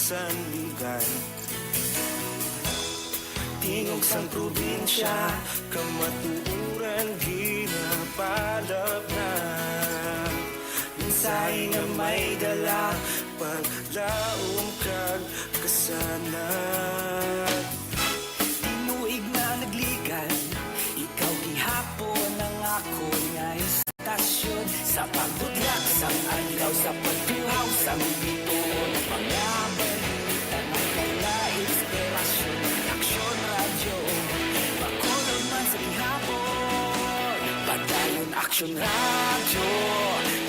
sanligan. Tingog sang probinsya, kamatuuran ginapalap na. Minsay nga may dala, paglaom kag kasanat. Tinuig na nagligan, ikaw gihapon ang ako nga istasyon. Sa pagbudlak sang adlaw, sa pagtuhaw sang bituon, mga balita na kaya inspirasyon. Aksyon radyo, makulog man sa gihapon. Padayon aksyon radyo,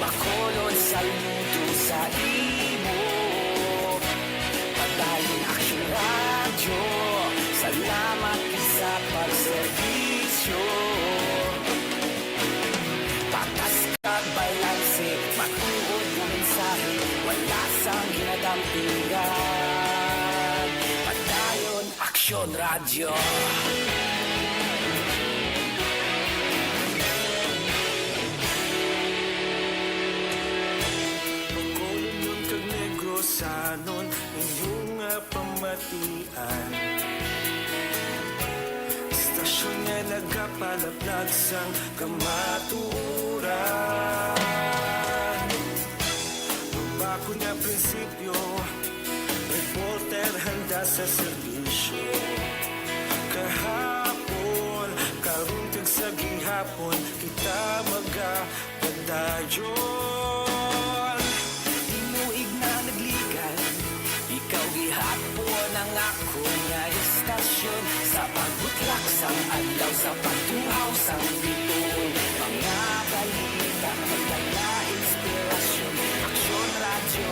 makulog sa luto sa imo. Padayon aksyon radyo, salamat sa pagserbisyo. Patas kag balanse, matuod na mensahe, wala sang ginadampingan. Padayon aksyon radyo. Bacolod nun kag Negrosanon, inyong pamatian. Istasyon nga nagapalaplag sang kamaturan. Bago na prinsipyo, reporter handa sa serbisyo. Kahapon, karuntag sa gihapon, kita magapadayon. Tinuig na nagligan, ikaw gihapon ang ako nga istasyon. Sa pagbutlak sang adlaw, sa pagtuhaw sang bituon, mga balita magdala inspirasyon. Aksyon radyo,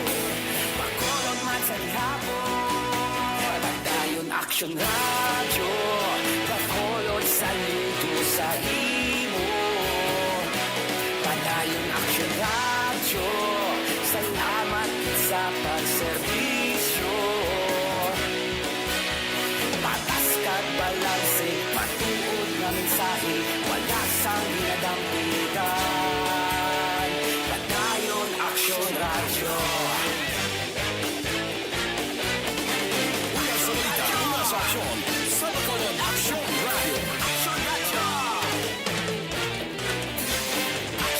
makulog man sa gihapon. Padayon aksyon radyo, makulog sa luto sa imo. Padayon aksyon radyo, salamat sa pagserbisyo. Patas kag balanse, matuod na mensahe, wala sang ginadampingan. Padayon aksyon radyo. Una sa balita, una sa aksyon, sa Bacolod Aksyon Radio. Aksyon radyo!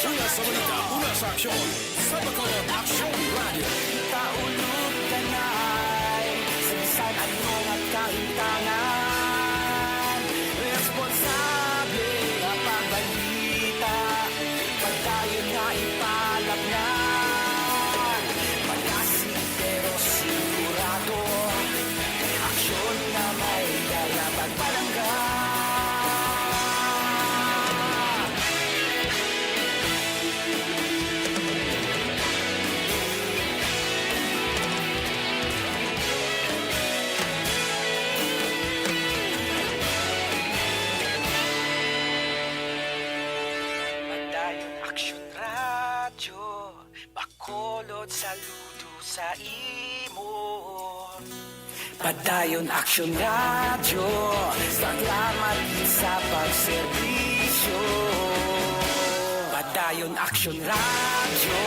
Una sa balita, una sa aksyon, sa Bacolod Aksyon Radio. Kaulog kanay, sinisan anong at kahintangan. Responsable ang pagbalita, pagdayon nga ipalapnan. Malasig pero sigurado, aksyon na may dala pagpalangga. Padayon aksyon radyo, Bacolod saludo sa imo. Padayon aksyon radyo, salamat sa pagserbisyo. Padayon aksyon radyo,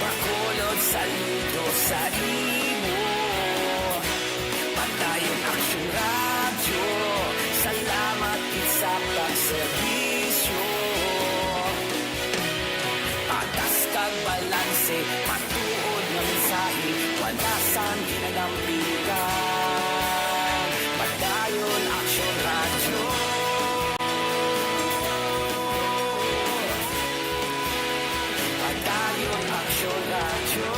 Bacolod saludo sa imo. Padayon aksyon radyo, salamat sa pagserbisyo. Patas kag balanse, matuod na mensahe, wala sang ginadampingan. Padayon aksyon radyo. Padayon aksyon radyo.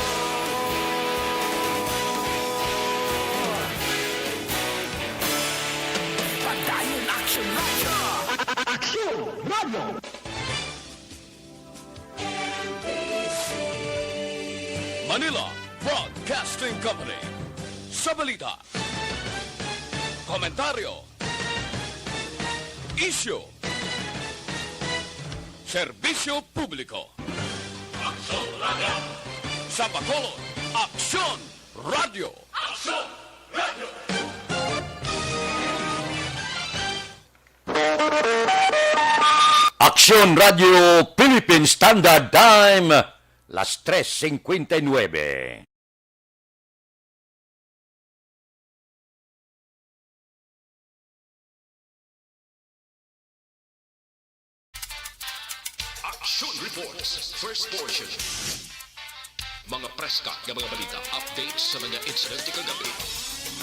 Padayon aksyon radyo. Aksyon Radio! Manila Broadcasting Company. Sa balita, komentaryo, isyu, serbisyo publiko. Aksyon Radio! Sa Bacolod, Aksyon Radio! Aksyon Radio! Aksyon Radio Philippine Standard Time, las 3:59. Action Reports, first portion. Mga preska ng mga balita, updates sa mga insidente kagabi.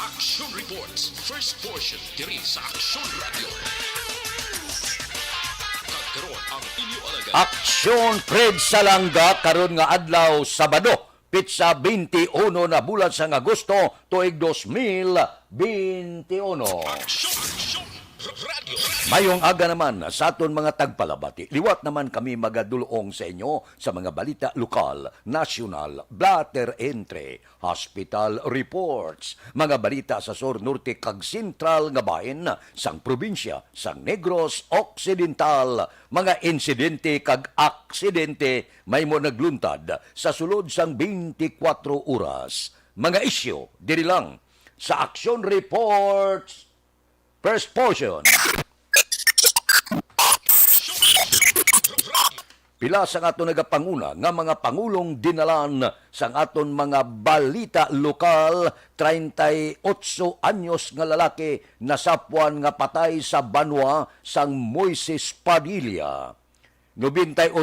Action Reports, first portion, diri sa Action Radio. Kagkaroon ang inyo alagad. Aksyon Fred Salanga karon nga adlaw Sabado, pitsa 21 na bulan sa Agosto tuig 2021. Action Radio. Mayong aga naman sa aton mga tagpalabati. Liwat naman kami magadulong sa inyo sa mga balita lokal, nasyonal, blatter entry, hospital reports, mga balita sa Sur Norte kag Sentral nga bahin sang probinsya sang Negros Occidental, mga insidente kag aksidente may mo nagluntad sa sulod sang 24 oras. Mga isyu diri lang sa Action Reports first portion. Pila sa aton nagapanguna nga mga pangulong dinalan sang aton mga balita lokal, 38 anyos nga lalaki nasapwan nga patay sa banwa sang Moises Padilla. 98%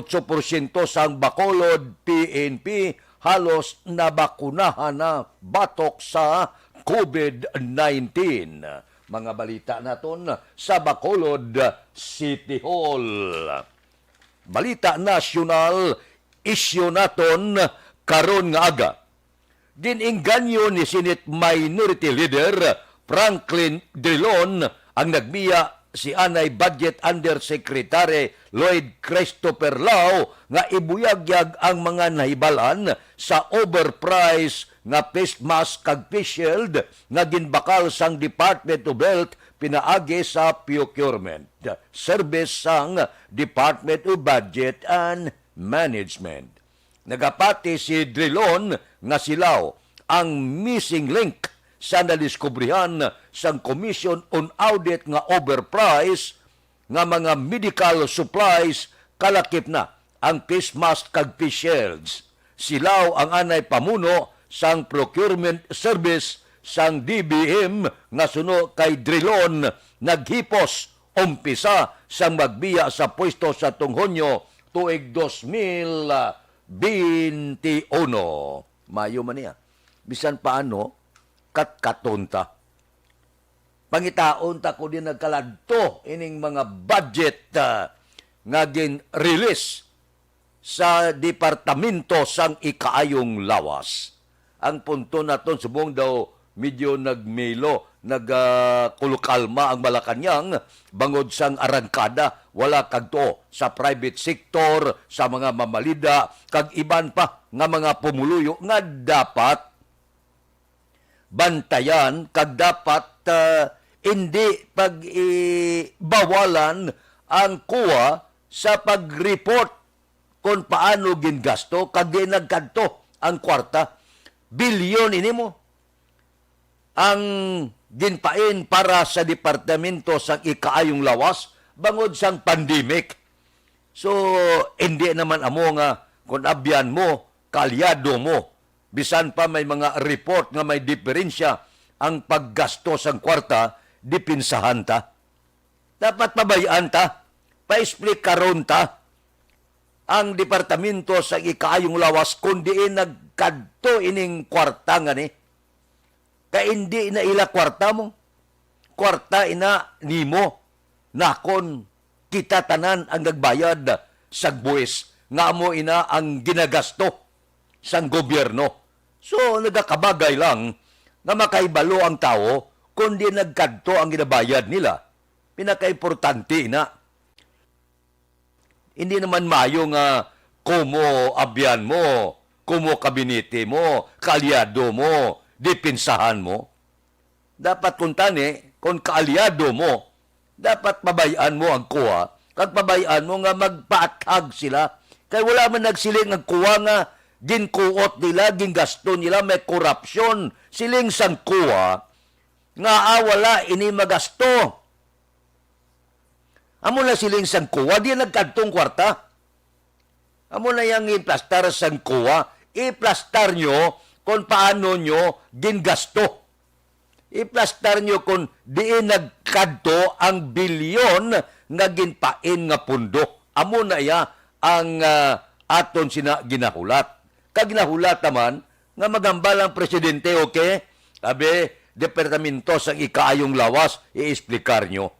sang Bacolod PNP halos nabakunahan na batok sa COVID-19. Mga balita naton sa Bacolod City Hall. Balita nasyonal, isyu naton karon nga aga. Diningganyo ni Senate Minority Leader Franklin Drilon ang nagbiya si Anay Budget Undersecretary Lloyd Christopher Lau nga ibuyagyag ang mga nahibalan sa overprice nga face mask kag face shield nga ginbakal sang Department of Health pinaagi sa procurement service sang Department of Budget and Management. Nagapati si Drilon nga silaw ang missing link sa nadiskubrihan sang Commission on Audit nga overprice nga mga medical supplies kalakip na ang face mask kag face shields. Silaw ang anay pamuno sang procurement service sang DBM nga suno kay Drilon naghipos umpisa sang magbiya sa pwesto sa Hunyo tuig 2021. Mayo man niya. Bisan paano, katkatonta. Pangitaon ta ko din nagkaladto ining mga budget nga gin-release sa Departamento sang Ikaayong Lawas. Ang punto naton subong daw medyo nagmelo, nagkulukalma ang Malacañang bangod sang arangkada, wala kagto sa private sector, sa mga mamalida, kag iban pa nga mga pumuluyo nga dapat bantayan, kag dapat hindi pag-bawalan ang kuha sa pag-report kung paano gingasto, kag ginagkanto ang kwarta. Bilyon ini mo ang ginpain para sa Departamento sa Ikaayong Lawas bangod sang pandemic. So, hindi naman amo nga kung abyan mo, kalyado mo. Bisan pa may mga report nga may diferensya ang paggasto sang kwarta, dipinsahan ta. Dapat pabayaan ta, pa-explain karon ta ang Departamento sa Ikaayong Lawas kundi nagkadto ining kwarta nga ni. Kaya hindi na ila kwarta mo. Kwarta ina nimo. Nakon kita tanan ang nagbayad sa buwis. Nga mo ina ang ginagasto sang gobyerno. So nagakabagay lang na makaibalo ang tao kundi nagkadto ang ginabayad nila. Pinakaimportante na. Hindi naman mayo nga kumo abyan mo, kumo kabinete mo, kaalyado mo, dipinsahan mo. Dapat kuntani, kung kaalyado mo, dapat pabayaan mo ang kuha, kag pabayaan mo nga magpaathag sila. Kaya wala man nagsiling ang kuha nga ginkuot nila, gingasto nila, may korupsyon. Siling sang kuha, nga wala ini magasto. Amo na siling sang kuha, di nagkantong kwarta. Amo na yung iplastar sang kuha, iplastar nyo kung paano nyo gingasto. Iplastar nyo kung di nagkanto ang bilyon nga ginpain nga pundo. Amo na ya ang aton sina ginahulat. Kag ginahulat naman nga magambalang presidente, okay? Sabi, departamento sang ikaayong lawas, i-explicar nyo.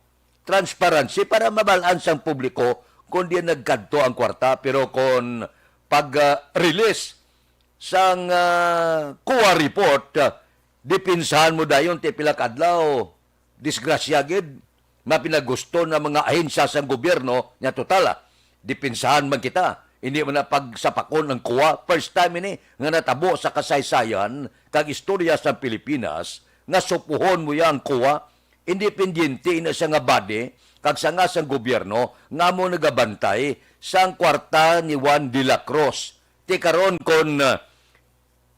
Transparency para mabalaan sang publiko kung di nagkadto ang kwarta, pero kung pag-release sang COA report, dipinsahan mo dayon ti pila ka adlaw. Disgrasya gid, mapinagusto na mga ahensya sa gobyerno nya total. Dipinsahan man kita. Hindi man na pagsapakon ng COA. First time ini nga natabo sa kasaysayan kag istorya sa Pilipinas nga supuhon mo yang COA, independyente na siya nga body kag sa nga sang gobyerno nga mo nagabantay sang kwarta ni Juan de la Cruz. Ti karon kon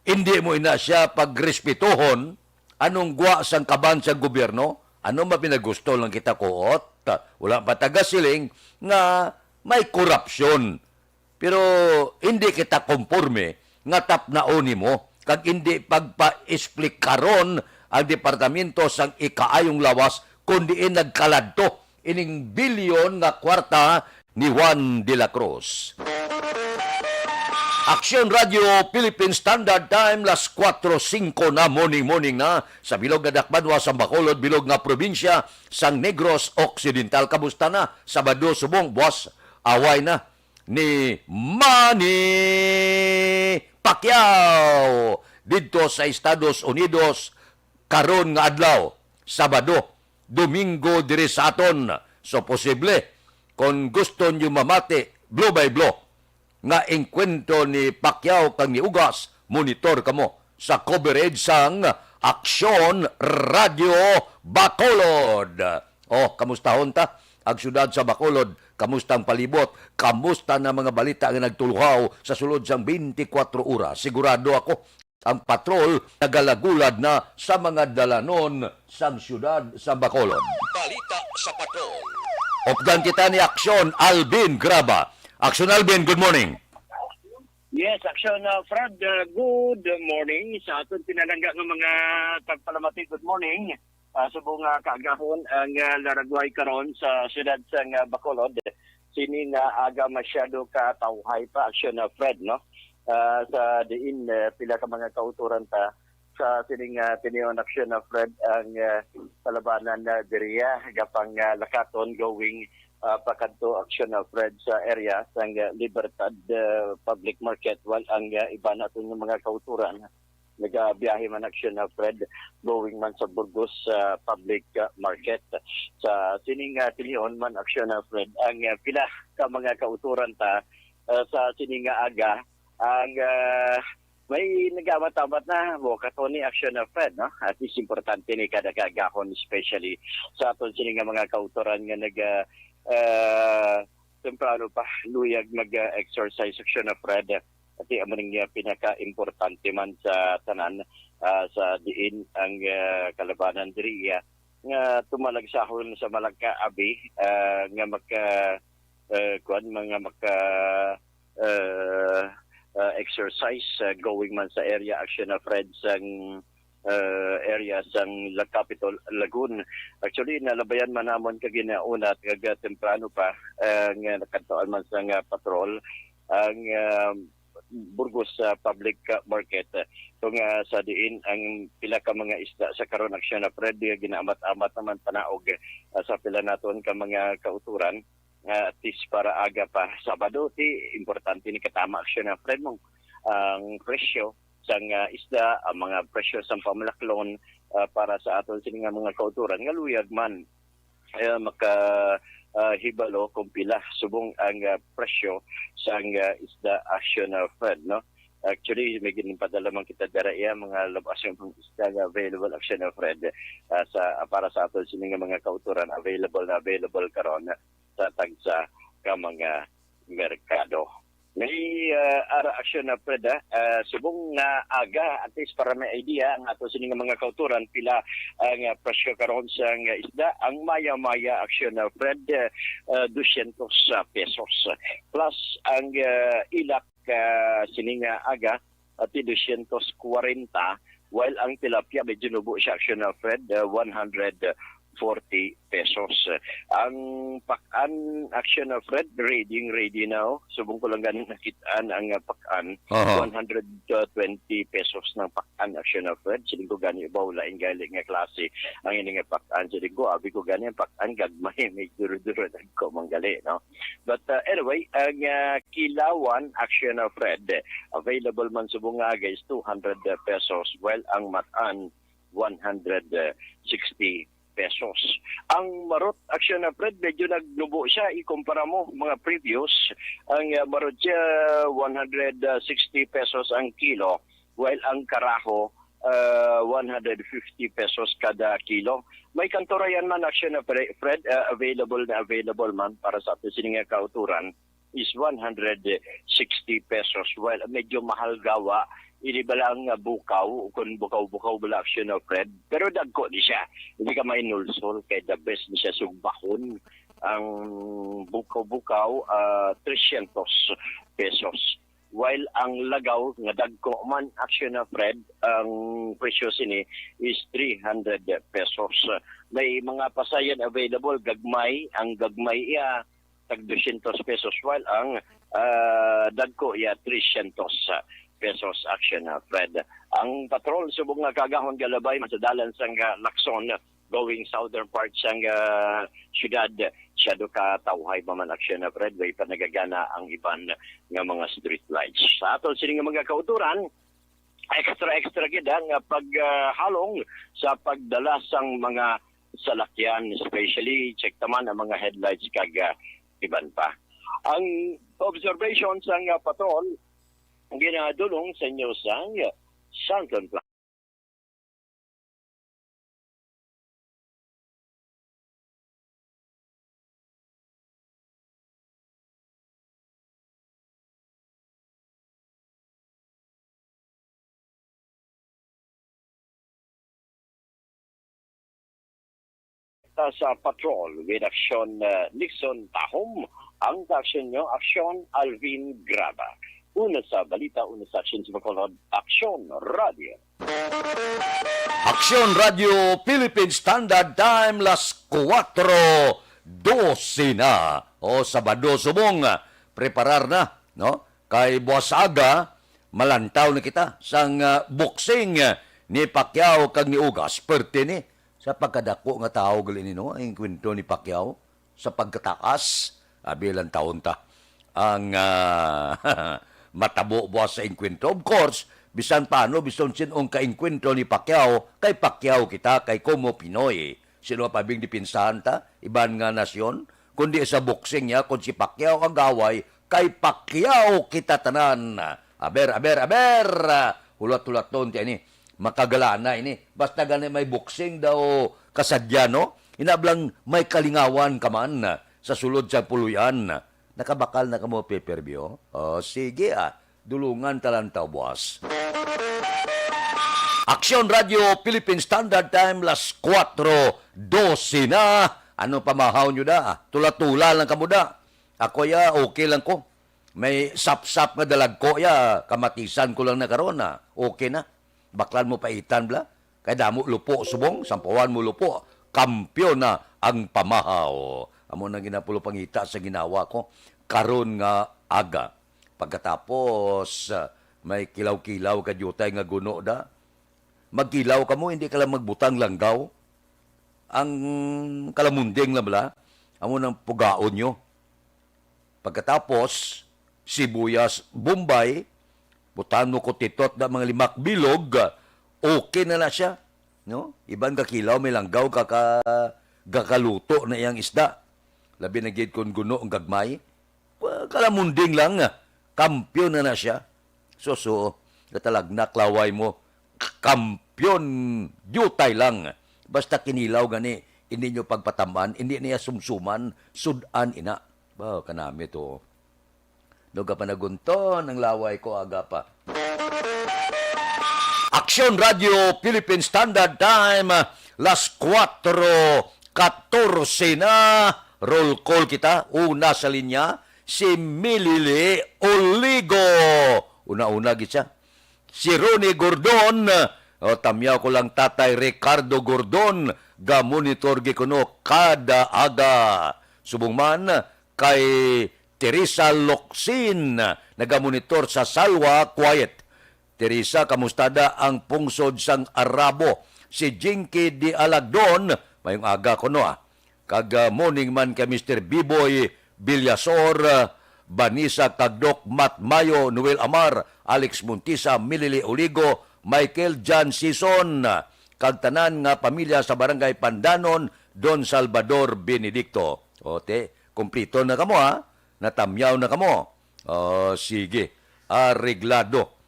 hindi mo ina siya pagrespetuhon anong gwa sang kaban sa gobyerno, ano mapinagusto lang kita kuot. Wala pa taga-siling nga may korupsyon. Pero hindi kita konforme nga tapnaon mo kag hindi pagpa-explikaron ang departamento sang ikaayong lawas kundi nagkaladto ining bilyon nga kwarta ni Juan de la Cruz. Action Radio Philippine Standard Time, las 4:05 na morning na sa bilog nga Dakbanwa sa Bacolod, bilog nga probinsya sang Negros Occidental. Kamusta na? Sabado subong, buwas, away na ni Manny Pacquiao dito sa Estados Unidos karon nga adlaw, Sabado, Domingo diri sa aton. So posible kung gusto nyo mamati blow by blow nga engkwentro ni Pacquiao kang ni Ugas, monitor kamo sa coverage sang Aksyon Radio Bacolod. Oh, kamustahon ta ang syudad sa Bacolod? Kamusta ang palibot? Kamusta na mga balita nga nagtuluhaw sa sulod sang 24 oras? Sigurado ako ang patrol nagalagulad na sa mga dalanon sang syudad sa Bacolod. Balita sa patrol. Opdan kita ni Aksyon Alvin Graba. Aksyon Alvin, good morning. Yes, Aksyon Fred, good morning. Sa aton pinalangga ng mga tagpalamati, good morning. Subong kaagahon ang laragway karon sa siyudad sa Bacolod. Sini nga aga masyado katawhay pa, Aksyon Fred, no? Sa diin pila ka mga kauturan ta sa sining tiniyon Aksyon Fred ang palabanan na diriya gapang lakaton going pakadto Aksyon Fred sa area sang Libertad Public Market while ang iba naton ng mga kauturan nagabiyahe man Aksyon Fred going man sa Burgos Public Market. Sa sining tiniyon man Aksyon Fred ang pila ka mga kauturan ta sa sining aga ang may nagawat-awat na kato ni Aksyon Fred, no? At is importante ni kada kagahon, especially sa aton sining mga kauturan nga temprano pa luyag mag-exercise Aksyon Fred. At amaning pinaka-importante man sa tanan sa diin ang kalabanan diri nga tumalagsahon sa malagka abi nga exercise going man sa area Aksyon Fred sang area sang La Capital Lagoon. Actually nalabayan man namon kaginauna kag temprano pa nga nakadtoan man sang patrol ang Burgos Public Market. So nga sa diin ang pila ka mga isda sa karon Aksyon Fred ginaamat-amat naman panaog sa pila naton ka mga kauturan tis para aga pa Sabado ti importante ni katama Aksyon Fred mong ang presyo sang isda, ang mga presyo sa pamalaklon para sa aton sining mga kauturan nga luyag man hibalo kung pila subong ang presyo sang isda Aksyon Fred, no? Actually may ginpadala man kita dara mga labas yung isda nga available Aksyon Fred para sa aton sining mga kauturan available karon sa tagsa ka mga merkado. May ara Aksyon Fred subong nga aga at least para may idea ang ato sining mga kauturan pila ang presyo karon sa isda ang maya-maya Aksyon Fred 200 pesos plus ang ilak sining aga at 240 while ang tilapia medyo nubo siya Aksyon Fred 140 pesos. Ang pakan action of Fred, ready now. Subong ko lang ganin nakitaan ang pakan, Aha. 120 pesos ng pakan action of Fred. Siling ko gani ibaw laing galing nga klase ang ini nga pakan. Siling ko abi ko gani ang pakan gagmay may duro-duro ko manggali, no. But anyway, ang kilawan action of Fred available man subong nga guys 200 pesos while ang matan 160 pesos. Ang marot action na Fred, medyo nagnubo siya. Ikumpara mo mga previous. Ang marot siya 160 pesos ang kilo while ang karaho 150 pesos kada kilo. May kantorayan man action na Fred, available man para sa ating sininga kauturan is 160 pesos while medyo mahal gawa ini balang bukaw kung bukaw bala action of Fred pero dagko di siya hindi ka may nulsol kay the best ni siya sugbahon ang bukaw 300 pesos while ang lagaw nga dagko man action of Fred ang presyo sini is 300 pesos may mga pasayan available gagmay ang gagmay tag 200 pesos while ang dagko 300 pesos action na Fred. Ang patrol subong nga kagahon galabay masadalan sang Lacson going southern part sang syudad siya do ka tawhay man action na Fred way pa nagagana ang iban nga mga street lights. Sa atol sini nga mga kauturan extra gid ang paghalong sa pagdala sang mga salakyan especially check taman ang mga headlights kag iban pa. Ang observation sang patrol ang ginadulong sa inyo sang Sunken Plaza. Sa patrol with action Nixon Tahom, ang action nyo, action Alvin Graba. Una sa balita, una sa action sa Bacolod, Action Radio. Aksyon Radio Philippine Standard Time las 4:12 na. O Sabado subong preparar na, no? Kay buwas aga malantaw na kita sang boxing ni Pacquiao kag ni Ugas pertini sa pagkadako nga tao gali ni no ang kwento ni Pacquiao sa pagkataas bilang taon ta ang matabo buwas sa inkwento. Of course, bisan paano, bisan sinong kainkwento ni Pacquiao, kay Pacquiao kita, kay Como Pinoy. Sino pabing dipinsahan ta? Iban nga nasyon. Kundi sa boxing niya, kung si Pacquiao ang gaway, kay Pacquiao kita tanan. Aber. Hulat-hulat ton tiyan ni. Makagalana ini. Basta gani may boxing daw kasadya, no? Inablang may kalingawan ka man sa sulod sa puluyan. Nakabakal na ka mo pay-per-view? O, sige dulungan talantaw, boss. Aksyon Radio Philippine Standard Time las 4:12 na. Ano pamahaw nyo da? Tula-tula lang kamo da. Ako okay lang ko. May sap-sap nga dalag ko kamatisan ko lang na karon na. Okay na. Baklan mo paitan bla. Kay damo lupo subong, sampawan mo lupo. Kampyon na ang pamahaw. Amo na ginapulo pangita sa ginawa ko karon nga aga. Pagkatapos may kilaw-kilaw ka jutay nga guno da. Magkilaw ka mo, hindi ka lang magbutang langgaw. Ang kalamunding lang bala, amo nang pugaon nyo. Pagkatapos, sibuyas, Bombay, butan mo ko titot na mga limak bilog, okay na siya. No? Iban kakilaw, may langgaw, kakaluto na iyang isda. Labi na gid kon guno ang gagmay. Kalamunding lang, kampyon na siya. So, natalagnak laway mo, kampyon, yutay lang. Basta kinilaw gani, hindi nyo pagpataman, hindi niya sumsuman, sudan ina. Ba, kanami to. Doga pa nagunton ang laway ko aga pa. Aksyon Radio Philippine Standard Time, las 4:14 na. Roll call kita. Una sa linya, si Milili Oligo. Una-una gitsa. Si Ronnie Gordon. Tamyaw ko lang tatay Ricardo Gordon. ga-monitor gikuno kada aga. Subong man kay Teresa Locsin nagamonitor sa Salwa Quiet. Teresa, kamustada ang pungsod sang Arabo? Si Jinky Di Alagdon, mayong aga ko no Kag morning man kay Mr. Biboy Bilyasor, Banisa Kagdok, Matt Mayo, Noel Amar, Alex Montisa, Milili Oligo, Michael John Sison, kag tanan nga pamilya sa Barangay Pandanon, Don Salvador Benedicto. Ote, kumplito na kamo natamyaw na kamo. Sige, areglado.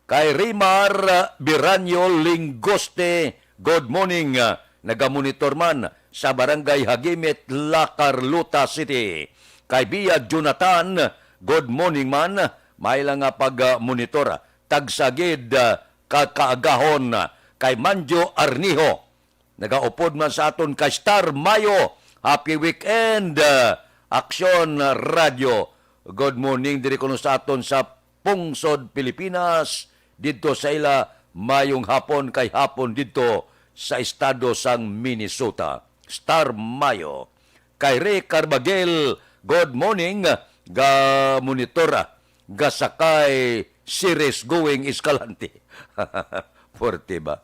Kay Rimar Biranyo Lingoste, good morning. Nagamonitor man sa Barangay Hagimit, La Carlota City. Kay Bia Jonathan, good morning man. May lang nga pag-monitor. Tagsagid kakaagahon. Kay Manjo Arniho, nagaupod man sa aton kay Star Mayo. Happy weekend, Aksyon Radio. Good morning diri kuno sa aton sa Pungsod, Pilipinas. Dito sa ila mayong hapon kay hapon dito sa estado sang Minnesota. Star Mayo. Kay Ray Carbagel, good morning. Ga monitora, ga sakay series going Escalante. Forte ba?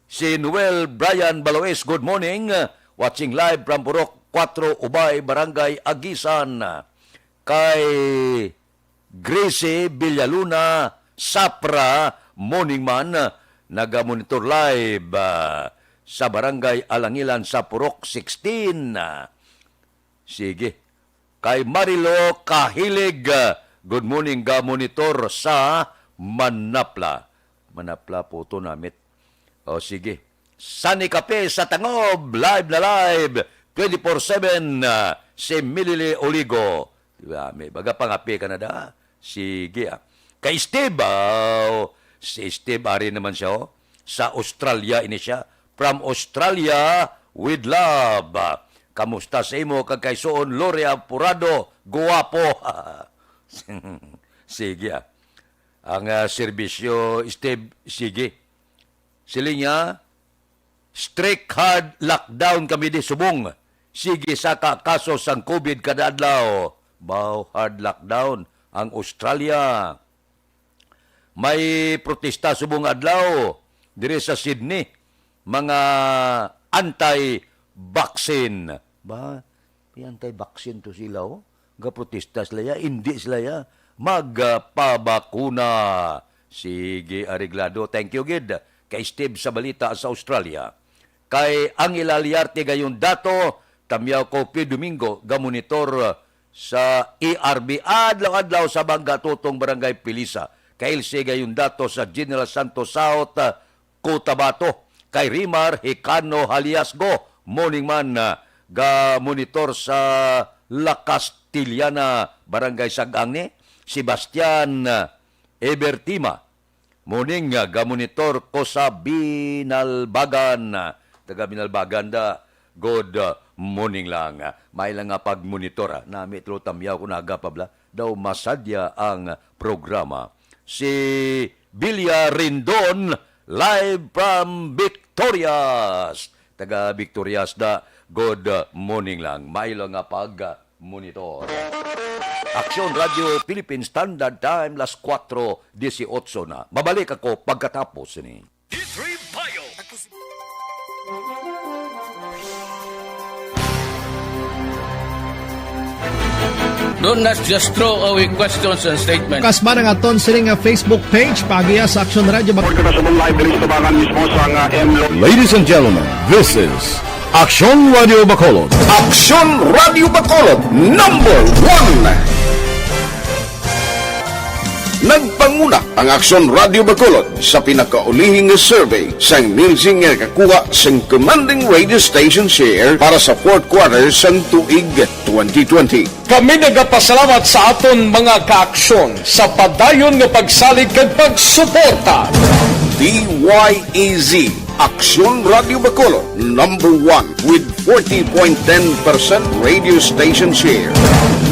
Si Noel Brian Baloes, good morning. Watching live from Purok 4 Ubay, Barangay Agisan. Kay Gracie Villaluna, Sapra, morning man, nagamonitor live sa Barangay Alangilan sa Purok 16. Sige. Kay Marilo Kahilig, good morning, ga-monitor sa Manapla. Manapla po ito namit. Sige. Sunny Cafe sa Tangob, live na live, 24/7, si Milili Oligo. Diba? May baga pangapi ka na da. Sige. Kay Steve, si Steve Ari naman siya, sa Australia ini siya. From Australia with love. Kamusta sa imo kagkaisoon Loria Purado, guwapo. Sige. Ang serbisyo, Steve, sige. Silinya, strict hard lockdown kami di subong. Sige sa kaso sang COVID kada adlaw. Bao hard lockdown ang Australia. May protesta subong adlaw dire sa Sydney. Mga anti-vaccine. Ba? May anti-vaccine to sila Ga-protesta sila hindi sila magpabakuna. Sige, areglado. Thank you, Gid. Kay Steve sa balita sa Australia. Kay Angela Liarte gayon dato, tamyaw ko Domingo, gamonitor sa ERB adlaw-adlaw sa Bangga Tutong Barangay Pilisa. Kay Ilse gayon dato sa General Santos South, Cotabato. Kay Rimar Hicano Haliasgo, morning man, ga-monitor sa La Castillana, Barangay Sagangne. Sebastian Ebertima, morning, ga-monitor ko sa Binalbagan. Taga Binalbagan da, good morning lang. May lang nga pag-monitor. Nami ito tamyaw ko nagapabla. Daw masadya ang programa. Si Bilya Rindon, live from Victorias. Taga Victorias da, good morning lang. May lang nga pag-monitor. Aksyon Radio Philippine Standard Time, las 4:18 na. Babalik ako pagkatapos ni. D3 Bio. Don't just throw away questions and statements. Kasma ng aton sining nga Facebook page pagiya sa Aksyon Radio. Ladies and gentlemen, this is Aksyon Radio Bacolod. Aksyon Radio Bacolod, number 1. Nagpanguna ang Aksyon Radio Bacolod sa pinakaulihing survey sa Nielsen nga kakuha sa commanding radio station share para sa fourth quarter sa tuig 2020. Kami nagapasalamat sa aton mga kaaksyon sa padayon nga pagsalig kag pagsuporta. DYEZ Aksyon Radio Bacolod, number 1 with 40.10% radio station share.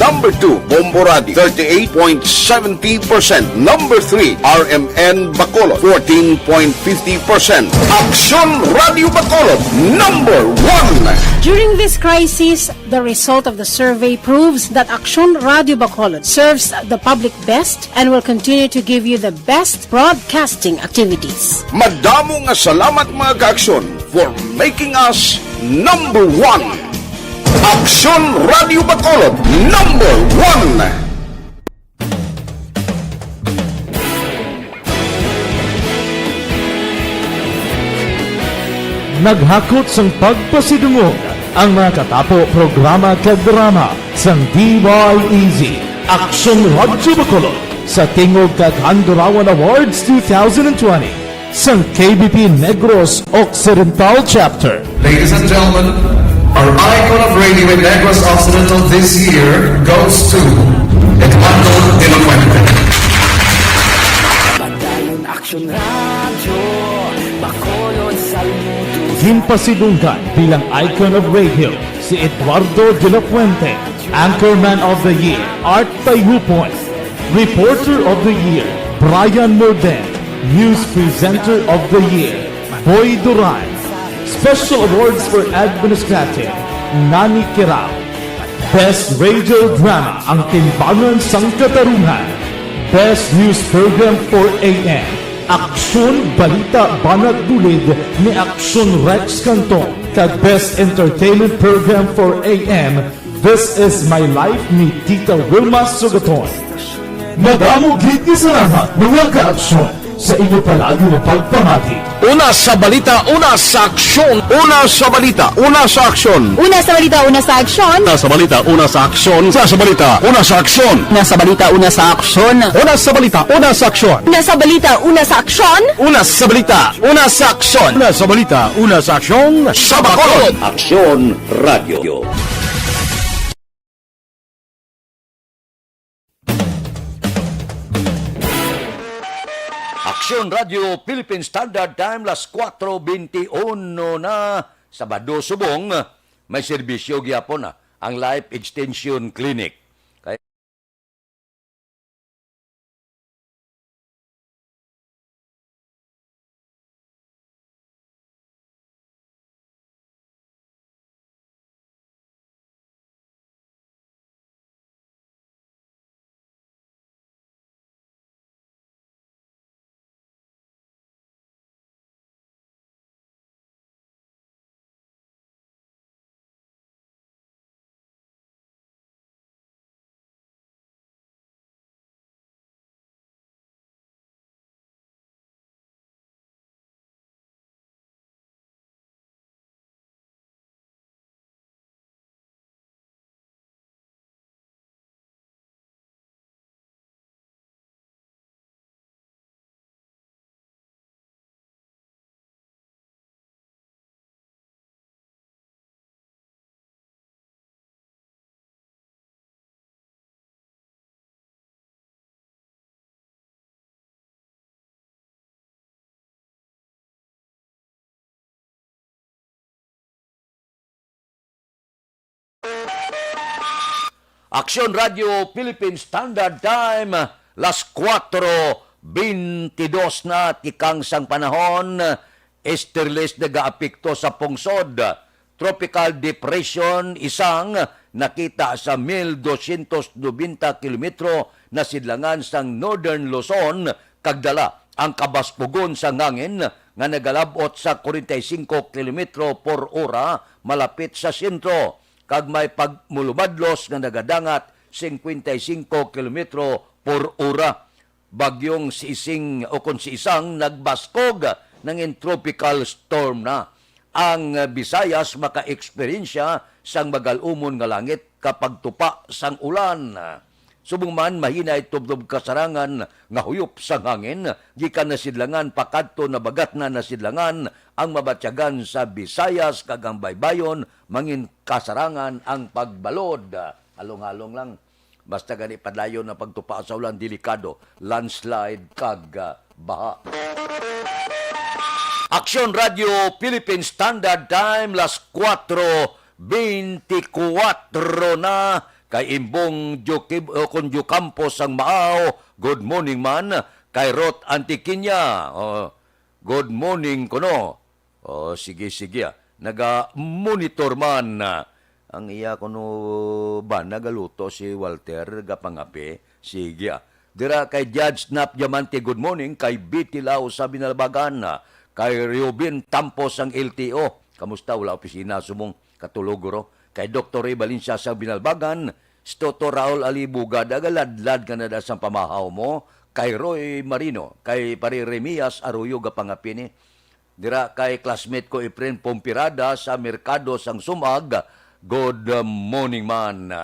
Number 2, Bombo Radio, 38.70%. Number 3, RMN Bacolod, 14.50%. Aksyon Radio Bacolod, number 1. During this crisis, the result of the survey proves that Aksyon Radio Bacolod serves the public best and will continue to give you the best broadcasting activities. Madamo nga salamat mga ka-aksyon for making us number 1. Aksyon Radio Bacolod, number 1. Naghakot sang pagpasidungog ang mga katapo programa kag drama sang DYEZ Aksyon Radio Bacolod sa Tingog kag Handurawan Awards 2020 sang KBP Negros Occidental Chapter. Ladies and gentlemen, our icon of radio in Negros Occidental this year goes to Eduardo de la Fuente. Padayon Aksyon Radio, Bacolod Saludo. Ginpasidunggan bilang icon of radio si Eduardo de la Fuente, Anchorman of the Year Art Tayupoy, Reporter of the Year Brian Morden, News Presenter of the Year Boy Duran, Special Awards for Administrative Nani Kirao, Best Radio Drama ang Timbangan sang Katarungan, Best News Program for AM Aksyon Balita Banat Dulid ni Aksyon Rex Canton kag Best Entertainment Program for AM This Is My Life ni Tita Wilma Sugaton. Madamo gid ni salamat mga ka-aksyon sa inyo palagi na pagpamati. Una sa balita, una sa aksyon. Una sa balita, una sa aksyon. Una sa balita, una sa aksyon. Una sa balita, una sa aksyon. Una sa balita, una sa aksyon. Una sa balita, una sa aksyon. Una sa balita, una sa aksyon. Una sa balita, una sa aksyon. Una sa balita, una sa aksyon. Una sa balita, una sa aksyon. Sa Bacolod. Aksyon Radio. Aksyon Radio Philippine Standard Time, las 4:21 na Sabado subong, may serbisyo gyapon na ang Life Extension Clinic. Aksyon Radio Philippine Standard Time, las 4:22 na tikang sang panahon, esterles nagaapekto sa pungsod. Tropical Depression isang nakita sa 1,290 kilometro na sidlangan sang Northern Luzon, kagdala ang kabaspugon sa ngangin nga nagalabot sa 45 kilometro por ora malapit sa sentro. Kag may pagmulubadlos nga nagadangat 55 kilometro por ora. Bagyong si ising o kung si isang nagbaskog ng tropical storm na. Ang Visayas maka-eksperyensya sang magalumon nga langit kapag tupa sang ulan. Subong man mahina itubdob kasarangan nga huyop sa hangin, gikan nasidlangan pakadto na bagat na nasidlangan ang mabatyagan sa Visayas kagang baybayon, mangin kasarangan ang pagbalod. Halong-halong lang. Basta gani padlayon na pagtupa sa ulan, delikado, landslide kag baha. Aksyon Radio Philippine Standard Time, las 4:24 na. Kay Imbong Conjo Campos ang Maaw. Good morning man. Kay Rot Antiquiña. Good morning kuno. Sige. Naga-monitor man. Ang iya kuno ba nagaluto si Walter Gapangape. Sige. Dira kay Judge Snap Diamante, good morning. Kay Betty Lau sa Binalbagan. Kay Riobin Tampos ang LTO. Kamusta? Wala opisina sumong katulogoro. Kay Dr. Ray Valencia sa Binalbagan. Stoto Raul Alibuga. Dagaladlad ka na da sa pamahaw mo. Kay Roy Marino. Kay Pari Remias Arroyo Gapangapini. Dira kay classmate ko Efren Pompirada sa Merkado sang Sumag. Good morning man.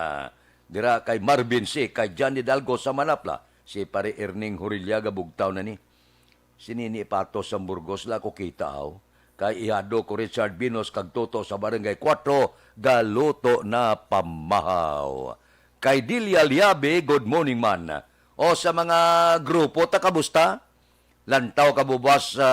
Dira kay Marvin C. Kay Johnny Dalgo sa Manapla. Si Pari Erning Hurilyaga bugtaw na ni. Sinini Patos sa Burgos la ko kita aw. Kay ihado ko Richard Binos kag Toto sa Barangay 4 galuto na pamahaw. Kay Dilia Liabe, good morning man. O sa mga grupo ta kamusta? Lantaw kabubas sa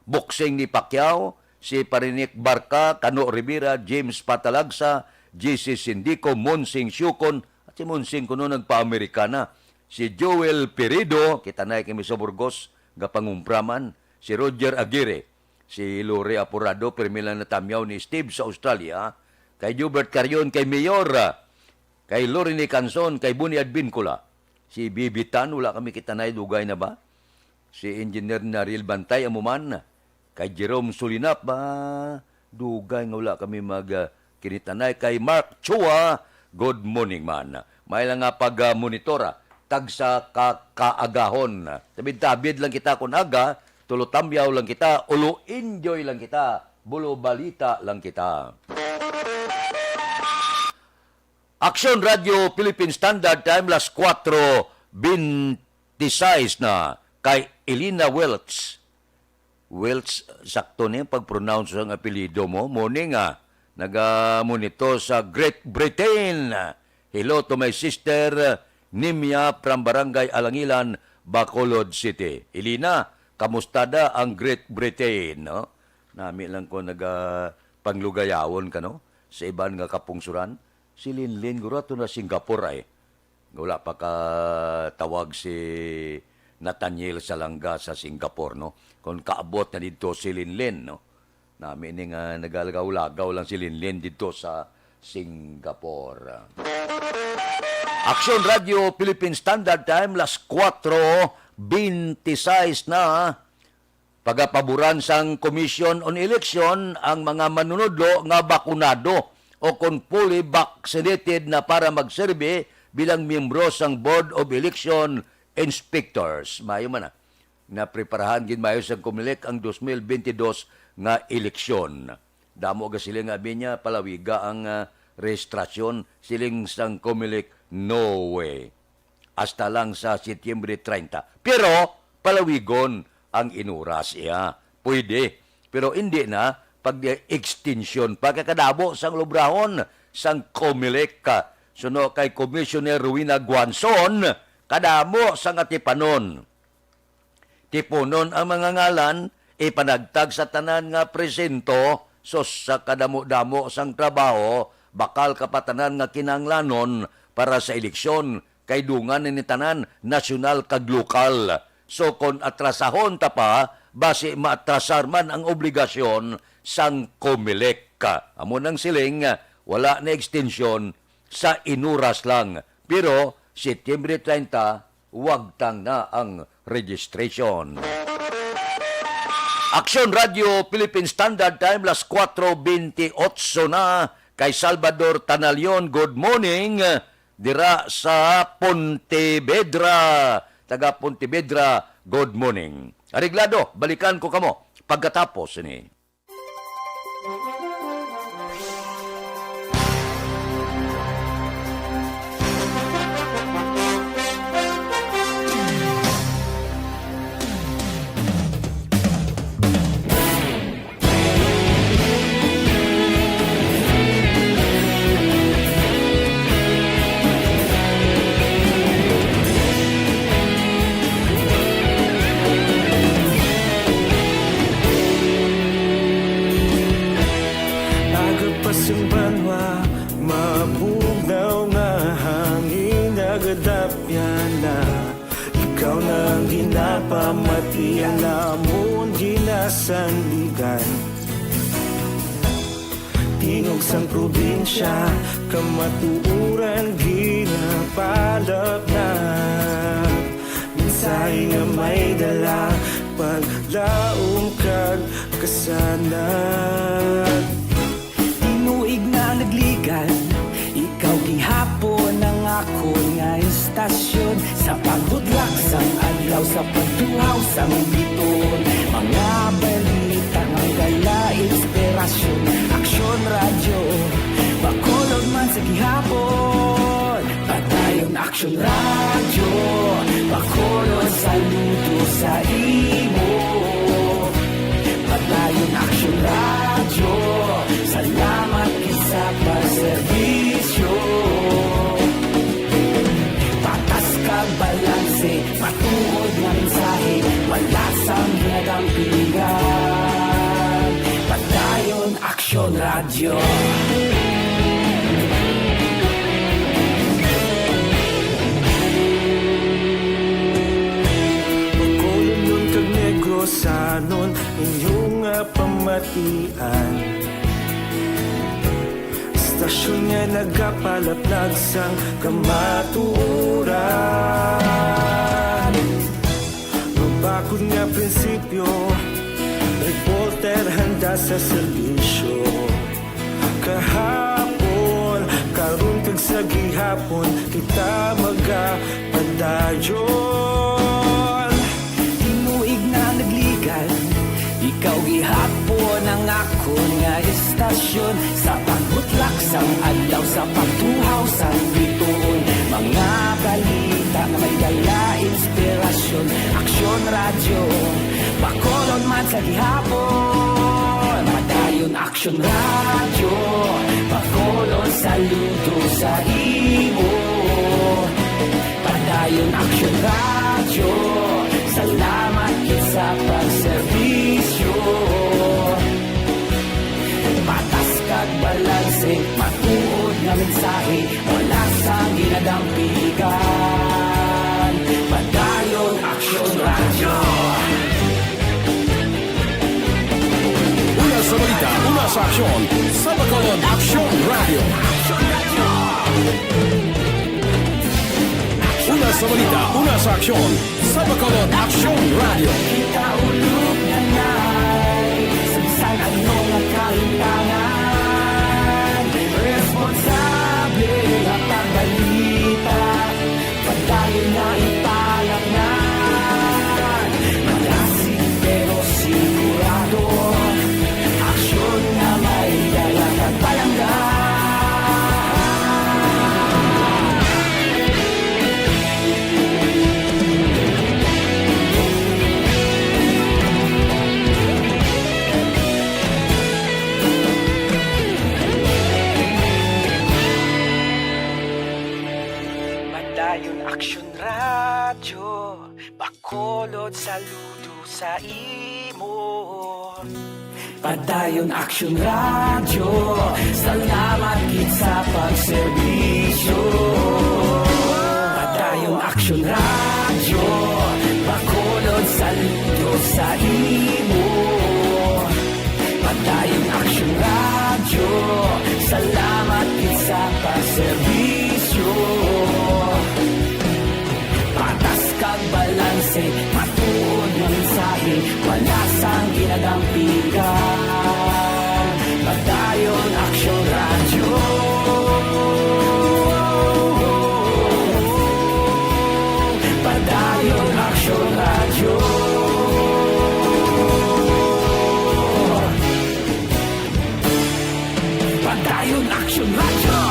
boxing ni Pacquiao, si Parinik Barca, Cano Rivera, James Patalagsa, JC Sindico, Monsing Syukon, at si Monsing kuno nagpa-Amerikana. Si Joel Perido, kita na kami sa Burgos, gapangumpraman. Si Roger Aguirre, si Lore Apurado, permilan na tamyaw ni Steve sa Australia. Kay Hubert Carion, kay Mayor, kay Lorene Canson, kay Buni Advincula. Si Bibitan, wala kami kita na dugay na ba? Si Engineer Naril Bantay Amuman, kay Jerome Sulinap, dugay nga wala kami kinitanay. Kay Mark Chua, good morning man. May lang nga pag-monitora, tagsa kaagahon. Tabid-tabid lang kita kung aga, tulotambyaw lang kita, ulo enjoy lang kita, bulo balita lang kita. Aksyon Radio Philippine Standard Time, las 4:26 na. Kay Elena Welch. Welch, sakto niya pag-pronounce ang apelido mo. Morning naga-monitor sa Great Britain. Hello to my sister, Nimya from Barangay Alangilan, Bacolod City. Elena, kamusta da ang Great Britain? No? Nami lang ko panglugayawon ka, no? Sa iban nga kapungsuran. Si Linlin, gurato na Singapore ay. Wala pa ka tawag si Nathaniel Salanga sa Singapore, no? Kung kaabot na dito si Linlin, no? Namin nga nagalagaw-lagaw lang si Linlin dito sa Singapore. Aksyon Radio Philippine Standard Time, las 4:26 na. Pagapaboran sang Commission on Election ang mga manunodlo nga bakunado o kung fully vaccinated na para magserbe bilang miyembro sang Board of Election Inspectors. Mayo man na preparahan gid mayo sang Comelec ang 2022 nga eleksyon. Damo ga sila nga binya palawiga ang rehistrasyon siling sang Comelec, no way. Hasta lang sa Setyembre 30. Pero palawigon ang inuras iya. Pwede. Pero hindi na pag-extension, pagkakadabo sang lubrahon, sang Comelec, suno kay Commissioner Ruina Guanzon, kadamo sang atipanon. Tipunon ang mga ngalan, ipanagtag sa tanan nga presento, so sa kadamo-damo sang trabaho, bakal kapatanan nga kinanglanon para sa eleksyon, kay dungan ni tanan, nasyonal kag lokal. So kung atrasahon ta pa, base maatrasar man ang obligasyon sang Comelec. Amo nang siling, wala na extension, sa inuras lang. Pero, Setyembre 30, wagtang na ang registration. Aksyon Radio Philippine Standard Time, las 4:28 na. Kay Salvador Tanalion, good morning. Dira sa Pontevedra. Taga Pontevedra, good morning. Ariglado, balikan ko kamo pagkatapos ni. sandigan. Tingog sang probinsya, kamatuuran ginapalap na. Minsay nga may dala, paglaong kag kasanat. Tinuig na nagligan, ikaw gihapon ang ako nga istasyon. Sa pagbutlak sang adlaw, sa pagtuhaw sang biton. Mga balita nga gala, inspirasyon. Aksyon radyo, Bacolod man sa gihapon. Padayon aksyon radyo, Bacolod saludo sa imo. Padayon aksyon radyo, salamat sa pagserbisyo. Patas kag balanse, matuod nga mensahe, wala sang ginagampingan. Padayon aksyon radyo. Bacolod nun kag Negrosanon, inyong pamatian. Istasyon nga nagapalaplag sang kamatuoran. Mabakod nga prinsipyo, reporter handa sa serbisyo. Kahapon, karon kag sa gihapon, kita magapadayon. Tinuig na nagligan, ikaw gihapon ang ako nga istasyon. Sa pagbutlak sang adlaw, sa pagtuhaw sang bituon. Mga balita nga may dala, inspirasyon. Aksyon radyo, Bacolod man sa gihapon. Padayon aksyon radyo, Bacolod saludo sa imo. Padayon aksyon radyo, salamat sa pagserbisyo. Patas kag balanse, matuod nga mensahe, wala sang ginadampigan. Padayon aksyon radyo. Una sa balita, una sa aksyon, sa Bacolod Aksyon Radio. Una sa balita, una sa aksyon, sa Bacolod Aksyon Radio. Kita ulog na nay, samsang anong nakalintangan. Responsable at ang balita, padayon na ipalaknan. Malasig pero sigurado, aksyon na may dalang at palanggan. Padayon aksyon radyo, Bacolod saludo sa imo. Padayon aksyon radyo, salamat gid sa pagserbisyo. Padayon aksyon radyo, Bacolod saludo sa imo. Padayon aksyon radyo, salamat gid sa pagserbisyo. Patas kag balanse, matuod nga mensahe, wala sang ginadampigan. Padayon aksyon radyo. Padayon aksyon radyo. Padayon aksyon radyo.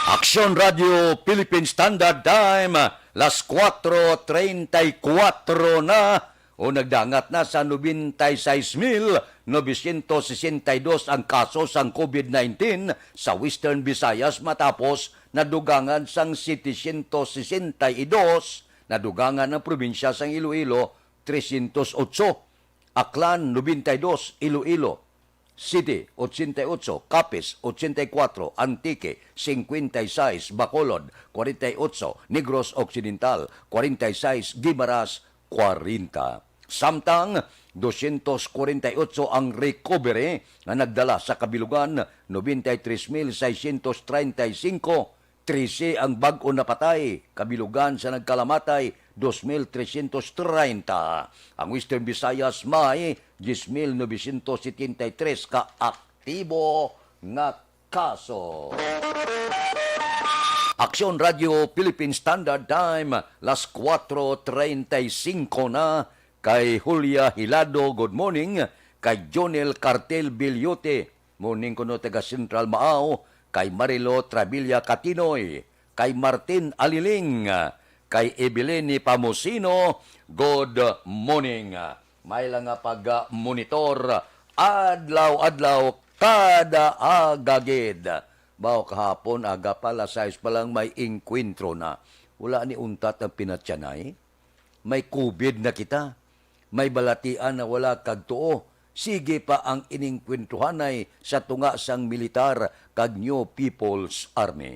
Aksyon Radio Philippine Standard Time, las 4:34 na, o nagdangat na sa 96,962 ang kaso sang COVID-19 sa Western Visayas matapos nadugangan sang 762, nadugangan ng probinsya sang Iloilo 308, Aklan 92, Iloilo City 88, Capiz 84, Antique 56, Bacolod 48, Negros Occidental 46, Guimaras 40. Samtang 248 ang recovery na nagdala sa kabilugan, 93,635, 13 ang bag-o na patay, kabilugan sa nagkalamatay 2,330. Ang Western Visayas may 10,973 ka-aktibo nga kaso. Aksyon Radio Philippine Standard Time, las 4:35 na. Kay Julia Hilado, good morning. Kay Jonel Cartel Bilyote, morning kuno taga Central Maaw. Kay Marilo Trabilla Catinoy. Kay Martin Aliling. Kay Ebileni Pamusino, good morning. May lang nga pag-monitor adlaw-adlaw kada agagid. Bao kahapon, aga pala, size pa lang may inkwentro na. Wala ni untat ang pinatyanay. May COVID na kita. May balatian na wala kagtuo. Sige pa ang iningkwentuhanay sa tunga sang militar kag New People's Army.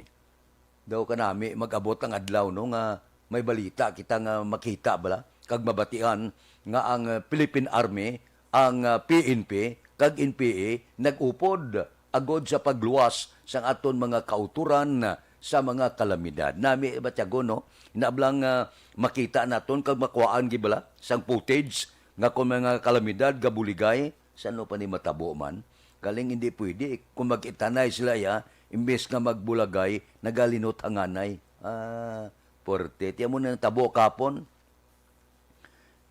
Daw ka nami mag-abot ang adlaw no nga may balita kita nga makita bala kag mabatian nga ang Philippine Army, ang PNP kag NPA nag-upod agod sa pagluwas sang aton mga kauturan sa mga kalamidad. Nami batyago no, inablang makita naton kag makuhaan gibala sang footage nga kung mga kalamidad gabuligay sano pa ni matabo man. Galing hindi pwede kung mag-itanay sila ya imbes nga magbulagay nagalinot ang anay. Porte. Tiyan mo na tabo kapon.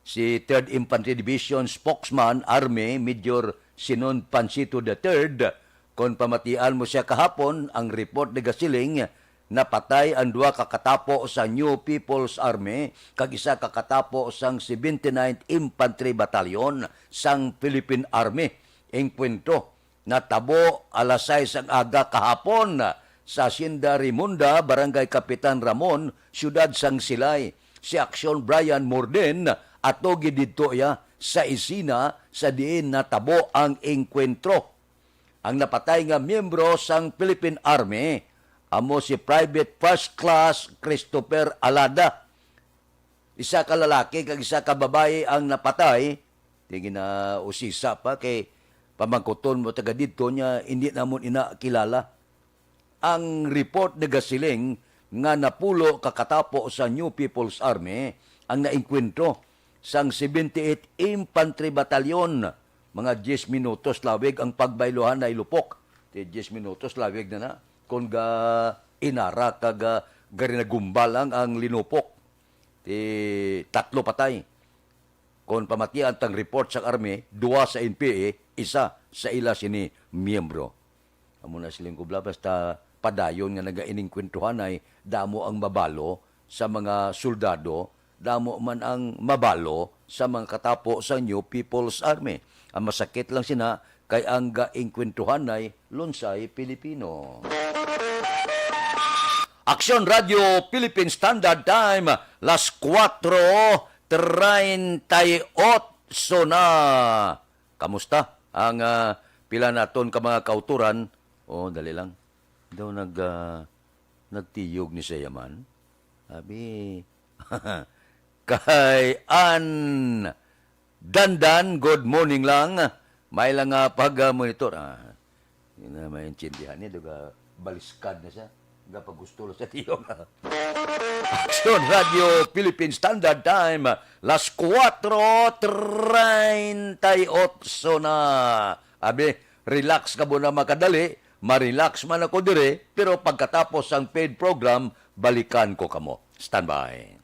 Si 3rd Infantry Division Spokesman Army Major Sinon Pansito III, kung pamatian mo siya kahapon, ang report ni Gasiling, napatay ang 2 kakatapo sa New People's Army, kag isa kakatapo sang 79th Infantry Battalion sang Philippine Army. Engkwento, natabo alas 6 ang aga kahapon sa Hacienda Rimunda, Barangay Kapitan Ramon, Siyudad sang Silay. Si Aksyon Brian Morden ato gidito ya sa isina sa diin natabo ang engkwentro. Ang napatay nga miyembro sang Philippine Army amo si Private First Class Christopher Alada. Isa ka lalaki kag isa ka babae ang napatay. Tingin na usisa pa kay pamangkuton mo taga dito niya hindi namon ina kilala. Ang report ni Gasiling nga napulo kakatapo sa New People's Army ang naengkwentro sang 78 Infantry Battalion. Mga 10 minutos lawig ang pagbailuhan na ilupok. 10 minutos lawig na na. Kung inara kag garinagumbalang ang linupok. 3 patay. Kung pamatian tang report sa Army, 2 sa NPA, 1 sa ila sini miyembro. Amo na siling kubla basta padayon nga nagainingkwentuhan ay damo ang mabalo sa mga soldado, damo man ang mabalo sa mga katapo sa New People's Army. Ang masakit lang sina kay ang gaingkwentuhan ay lunsay Pilipino. Aksyon Radio Philippine Standard Time, las 4:38 na. Kamusta ang pila naton ka mga kauturan? Dali lang. Daw nagtiyog ni Sayaman. Sabi, kay Ann Dandan, good morning lang. May lang pag-monitor. Yun na maintindihan niya. Duga baliskad na siya. Duga pagustulo sa tiyog. Aksyon Radio Philippine Standard Time, las 4:38 na. Abi, relax ka muna makadali. Marelax man ako dire, pero pagkatapos ang paid program, balikan ko kamo. Standby.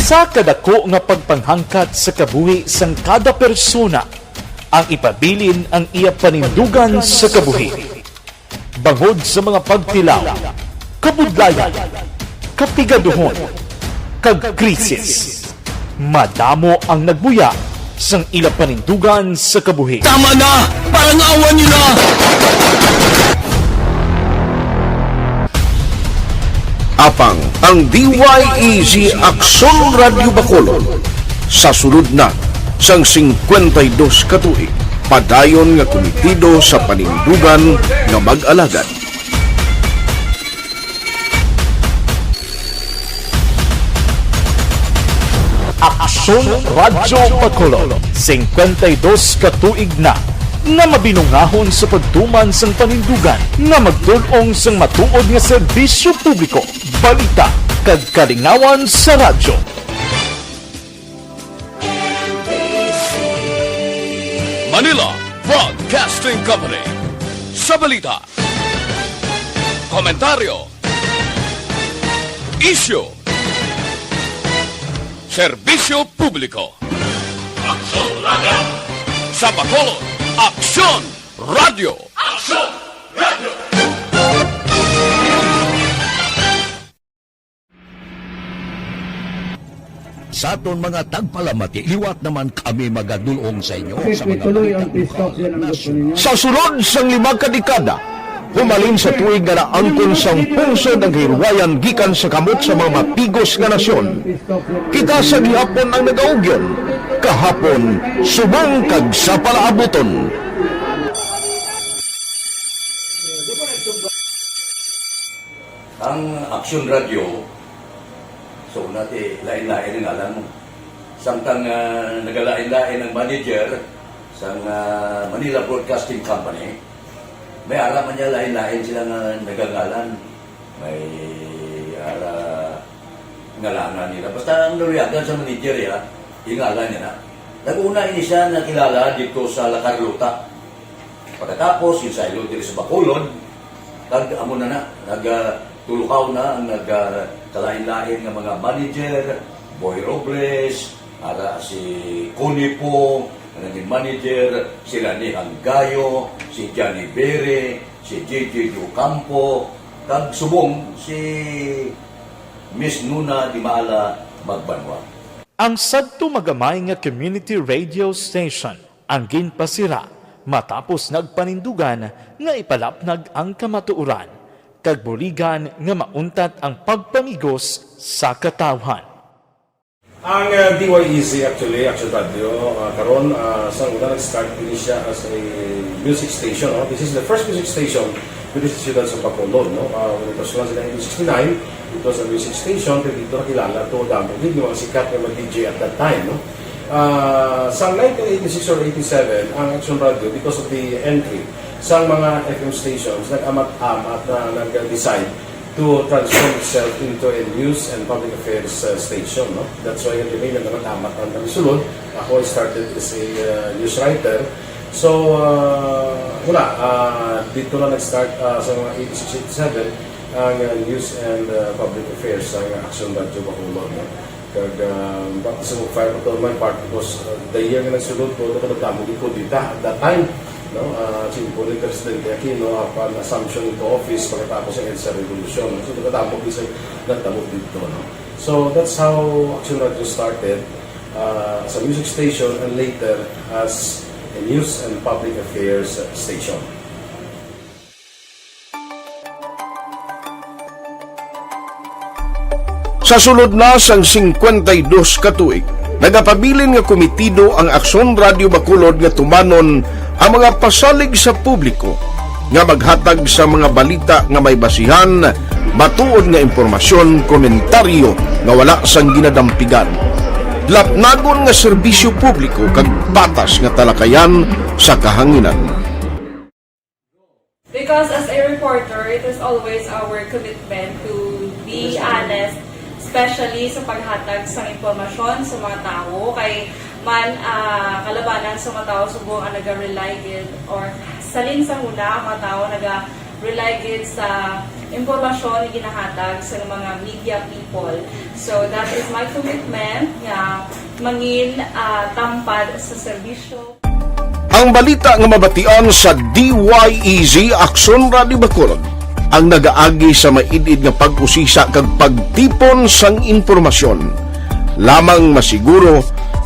Sa kadako nga pagpanghangkat sa kabuhi sang kada persona, ang ipabilin ang iya panindugan sa kabuhi. Bangod sa mga pagtilaw, kabudlayan, kapigaduhon, kagkrisis, madamo ang nagbuya sang ila panindugan sa kabuhi. Tama na! Parang awan nyo na! Apang ang DYEZ Aksyon Radio Bacolod sa sulod na sang 52 katuig padayon nga komitido sa panindugan nga mag-alagad. Aksyon Radyo Bacolod, 52 katuig na nga mabinungahon sa pagtuman sang panindugan nga magdulong sang matuod nga serbisyo publiko, balita kag kalingawan sa radyo. Manila Broadcasting Company. Sa balita, komentaryo, issue, serbisyo publiko. Aksyon Radio! Sa Bacolod, Aksyon Radio! Aksyon Radio! Sa aton mga tagpalamati, liwat naman kami magadulong sa inyo sa mga Sa sulod sang 5 kadekada, humalin sa tuig nga naangkon sang pungsod ang hirwayan gikan sa kamot sa mga mapigos nga nasyon. Kita sa gihapon ang nagaugyon, kahapon subong kag sa palaabuton. Ang Aksyon Radio, so nati lain-lain ang alam mo. Samtang nagalain-lain ang manager sa Manila Broadcasting Company, may alam niya lain-lain sila nga nagangalan. May ngalanan nila. Basta ang naruyagan sa manager ya, ingalan niya na. Nag-una ini siya nakilala dito sa La Carlota. Pagkatapos, yung sa ilo dito sa Bacolod, amo na nagtulukaw na ang nagkalain-lain ng mga manager, Boy Robles, si Connie po, naging manager, sila ni Hanggayo, si Johnny Bere, si JJ Ocampo, kag subong si Miss Nuna Di Maala Magbanwa. Ang sadto magamay nga community radio station ang ginpasira matapos nagpanindugan nga ipalapnag ang kamatuoran kag buligan nga mauntat ang pagpamigos sa katawhan. Ang DYEZ actually, Aksyon Radio, karon sa una nag-start din siya as a music station. No? This is the first music station with the students of Bacolod. No? When it was launched in 1969, it was a music station. Pero dito nakilala to damo din yung mga sikat na mag-DJ at that time. No? Sa 1986 or 87, ang Aksyon Radio, because of the entry sa mga FM stations, nag-amat-amat na nag-decide to transform itself into a news and public affairs station. No? That's why yung remain na nag-amat ang nagsulod. Ako started as a news writer. So, dito na nag-start sa mga 86-87 ang news and public affairs sa Aksyon Radio Bacolod. No? Kag bakit sa mag-fire ko to my part because the year na nagsulod ko, nagdamo ko dito at that time. No, po ni Presidente Aquino upon assumption into office pagkatapos ng EDSA Revolution. So, nagdamo dito. No? So, that's how Aksyon Radio started as a music station and later as a news and public affairs station. Sa sulod na sang 52 katuig, nagapabilin nga komitido ang Aksyon Radio Bacolod nga tumanon ang mga pasalig sa publiko nga maghatag sa mga balita nga may basihan, matuod nga impormasyon, komentaryo nga wala sang ginadampigan. Lapnagon nga serbisyo publiko kag patas nga talakayan sa kahanginan. Because as a reporter, it is always our commitment to be honest, especially sa paghatag sa impormasyon sa mga tao kay man kalabanan sa mga tao subong ang naga-rely or salin sa huna ang mga tao rely gid sa impormasyon na ginahatag sa mga media people. So that is my commitment nga mangin tampad sa serbisyo. Ang balita nga mabatian sa DYEZ Aksyon Radio Bacolod ang nagaagi sa maidid nga pag-usisa kag pagtipon sang impormasyon. Lamang masiguro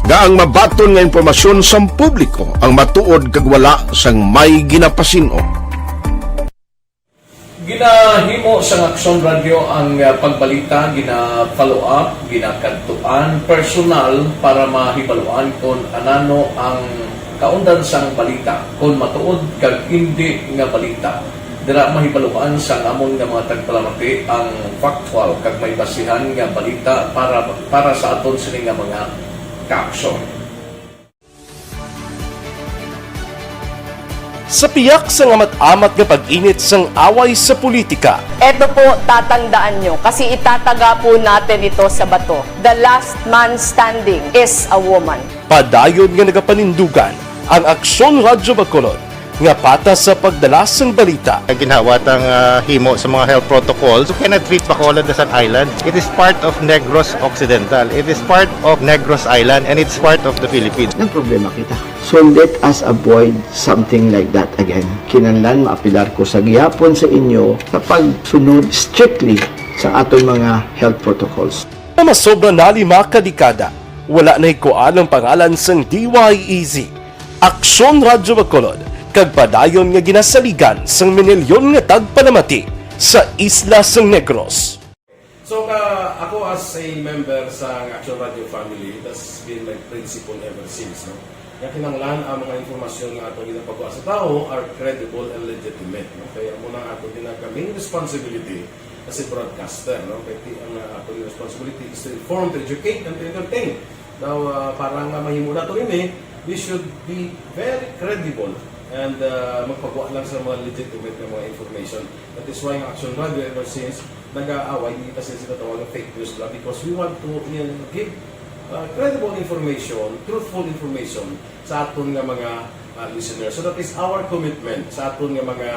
nga ang mabaton nga impormasyon sang publiko ang matuod kag wala sang may ginapasino. Ginahimo sa Aksyon Radio ang pagbalita, gina-follow up, ginakantuan, personal para mahibaluan kung anano ang kaundan sang balita, kung matuod kag hindi nga balita. Dira mahibaluan sa amon nga mga tagpalamati ang factual kag may basihan nga balita para sa aton sini nga mga kaaksyon. Sa piyak sa amat-amat nga pag-init sang away sa politika. Eto po, tatandaan nyo, kasi itataga po natin ito sa bato. The last man standing is a woman. Padayon nga nagapanindugan ang Aksyon Radio Bacolod nga patas sa pagdalas ng balita. Ginhawat ang himo sa mga health protocols. You cannot treat Bacolod as an island. It is part of Negros Occidental. It is part of Negros Island and it's part of the Philippines. Ang problema kita. So let us avoid something like that again. Kinahanglan maapilar ko sa gihapon sa inyo sa pagsunod strictly sa aton mga health protocols. Masobra na 5 kadekada, wala na ikuan ang pangalan sang DYEZ, Aksyon Radio Bacolod, kag padayon nga ginasaligan sang minilyon nga tagpanamati sa isla sang Negros. So ako as a member sa Action Radio family, that's been my principle ever since. No? Nga kinanglan ang mga informasyon nga ato ginapagawa sa tao are credible and legitimate. No? Kaya muna ato ginagkaming responsibility as a broadcaster. No? Kaya ang ato responsibility is to inform, to educate, and to entertain. Now, parang mahimo na ito rin we should be very credible and magpagawa lang sa mga legitimate na mga information. That is why ang Action Radio ever since nag-aaway, hindi kasi sila tawag ng fake news lang because we want to give credible information, truthful information sa aton nga mga listeners. So that is our commitment sa aton nga mga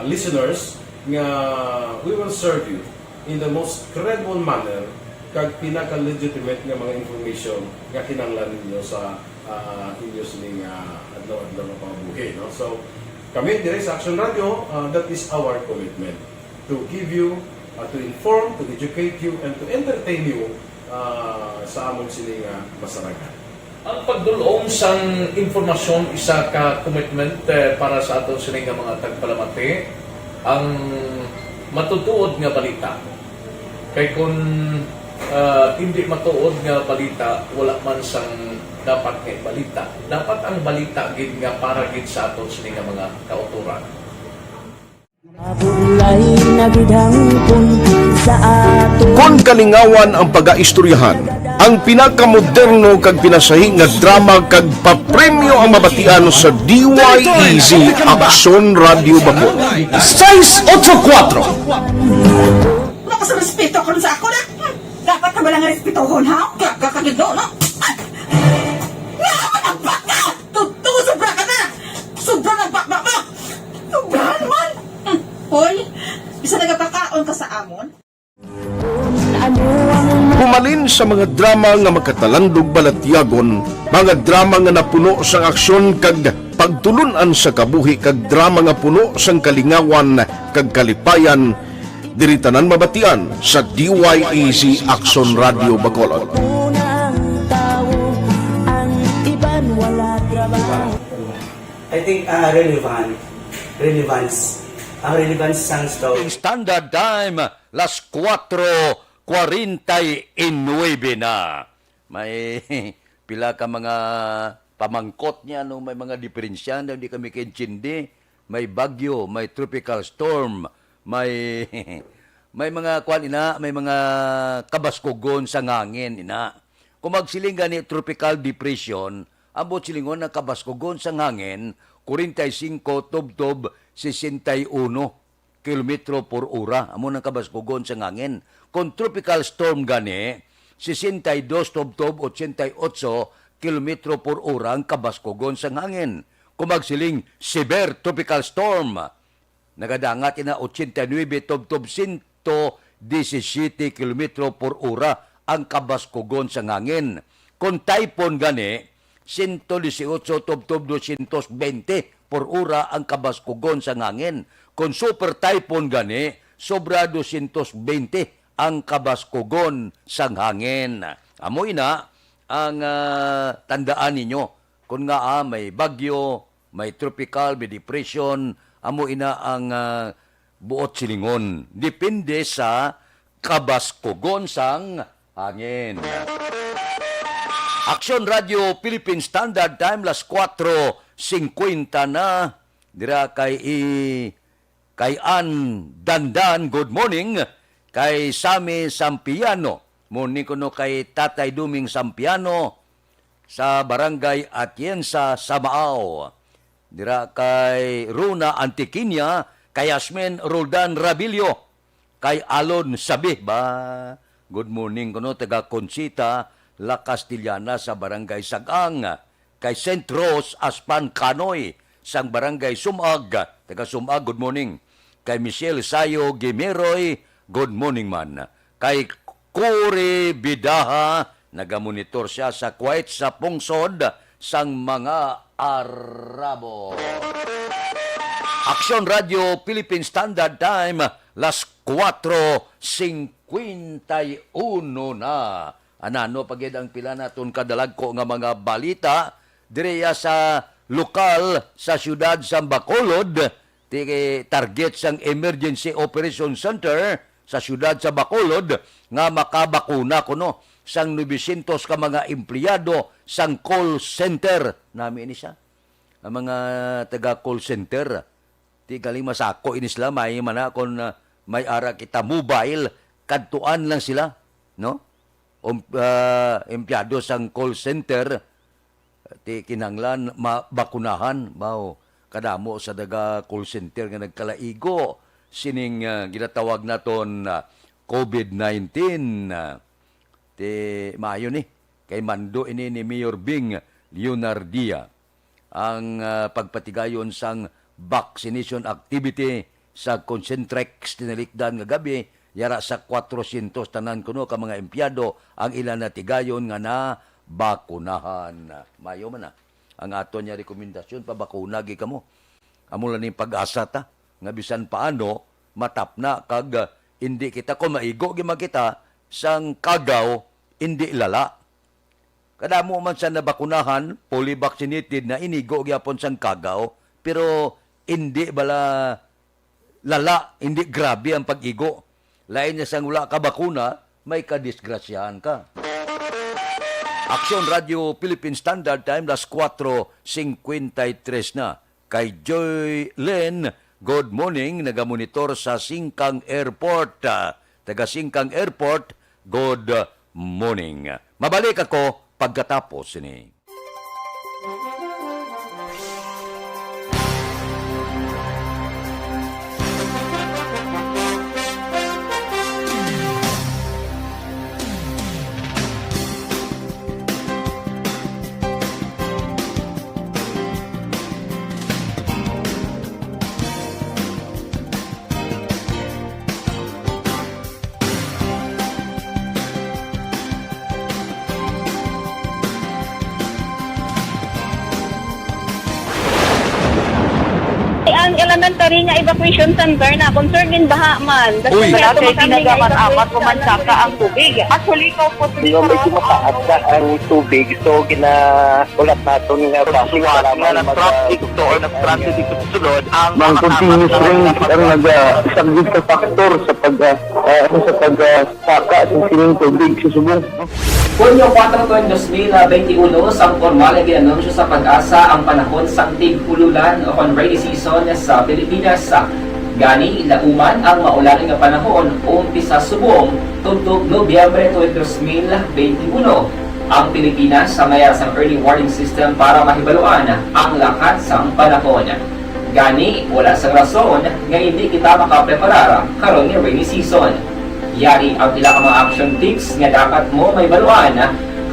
listeners nga we will serve you in the most credible manner kag pinaka-legitimate nga mga information nga kinanglan ninyo sa inyo sining adlaw-adlaw na pamumuhay. No? So, kami dire sa Action Radio, that is our commitment to give you, to inform, to educate you, and to entertain you sa amon sining masaragan. Ang pagdulong sang informasyon isa ka commitment para sa aton sining mga tagpalamati ang matutuod nga balita. Kay kung hindi matuod nga balita, wala man sang dapat kay balita. Dapat ang balita gid nga para gid sa aton sini nga mga kauturan. Kung kalingawan ang pag-aistoryahan, ang pinakamoderno kag pinasahi nga drama kag papremyo ang mabatian sa DYEZ Aksyon Radio Bacolod. 684 Wala ka sa respeto ko sa ako na. Dapat ka ba lang respetohon ha? Kakagido no? Sobra ka na! Sobra ng bakbak mo! Sobra naman! Hoy, isa nagapakaon ka sa amon? Pumalin sa mga drama nga magkatalandog balatyagon, mga drama nga napuno sang aksyon kag pagtulunan sa kabuhi kag drama nga puno sang kalingawan kag kalipayan, diritanan mabatian sa DYEZ Aksyon Radio Bacolod. I think relevance sang story. Standard time, las 4:49 na. May pila ka mga pamangkot niya, no? May mga diferensya na hindi kami kinchindi. May bagyo, may tropical storm, may mga kwan ina, may mga kabaskugon sa ngangin ina. Kung magsiling gani tropical depression, abot silingon ng kabaskugon sa ngangin, 45 tub-tub 61 kilometro por ora. Amo ng kabaskugon sa ngangin. Kung tropical storm gani, 62 tub-tub 88 kilometro por ora ang kabaskugon sa ngangin. Kung magsiling severe tropical storm, Nagadangat ina 89 tubtob 117 km por ora ang kabaskugon sa ngangin. Kung typhoon gani, 118 tubtob 220 por ora ang kabaskugon sa ngangin. Kung super typhoon gani, sobra 220 ang kabaskugon sa hangin. Amoy na ang tandaan ninyo. Kung nga may bagyo, may tropical, may depression, amoy na ang buot silingon. Depende sa kabaskugon sang hangin. Action Radio Philippine Standard Time, las 4:50 na. Dira kay Ann Dandan, good morning. Kay Sami Sampiano, morning kuno kay Tatay Duming Sampiano sa Barangay Atienza, Samao. Dira kay Runa Antiquinia, kay Yasmin Roldan Rabilio, kay Alon Sabih ba. Good morning kuno taga Consita, La Castellana sa Barangay Sagang, kay St. Rose Aspan Canoy sang Barangay Sumag, taga Sumag, good morning. Kay Michelle Sayo Gimeroy, good morning man. Kay Kuri Bidaha, nagamonitor siya sa Kuwait sa pungsod sang mga Arabo. Action Radio Philippine Standard Time, las 4:51 na. Anano pagid ang pila naton kadalag ko nga mga balita direya sa lokal sa siyudad sa Bacolod, target sang Emergency Operation Center sa siyudad sa Bacolod nga makabakuna kuno sang 900 ka mga empleyado sang call center namin ini siya. Ang mga taga call center ti galing masako ini sila may mana kon may ara kita mobile kadtuan lang sila, no? Empleyado sang call center ti kinanglan mabakunahan bao kadamo sa daga call center nga nagkalaigo sining ginatawag naton COVID-19 ti maayo ni kay mando ini ni Mayor Bing Leonardia ang pagpatigayon sang vaccination activity sa Concentrex tinalikdan nga gabi yara sa 400 tanan kuno ka mga empleyado ang ilan na tigayon nga na bakunahan. Mayo man na ang ato niya rekomendasyon pabakuna gi kamo. Amo lang ning pag-asa ta nga bisan paano matapna kag hindi kita ko maigo gi makita sang kagaw hindi lala. Kadamo man sa nabakunahan, fully vaccinated na inigo gyapon sang kagaw, pero hindi bala lala, hindi grabe ang pag-igo. Lain niya sang wala ka bakuna, may kadisgrasyahan ka. Action Radio Philippine Standard Time, las 4:53 na. Kay Joy Len, good morning, nagamonitor sa Singkang Airport. Taga Singkang Airport, good morning. Mabalik ako pagkatapos ini. Ang elementary nga evacuation center na concern din baha man. Uy, dati ginagamat kumansaka ang tubig. Actually, ko po medyo mataas na ang tubig. So, ginaulat natin nga basiwala na ng traffic to or nag-traffic dito sa sulod. Ang continuous rain ang nag-isang sa factor sa pagsaka sa sining tubig sa subong. Hunyo 4 2021, sang formal ay ginanunsyo sa Pag-asa ang panahon sa tig-ululan o rainy season sa Pilipinas. Gani, lauman ang maulaling nga panahon umpisa subong tuntog Nobyembre 2021. Ang Pilipinas sa mayar sang early warning system para mahibaluan ang lakat sang panahon. Gani, wala sang rason nga hindi kita makapreparar karon nga rainy season. Yari ang pila ka mga action tips nga dapat mo may baluan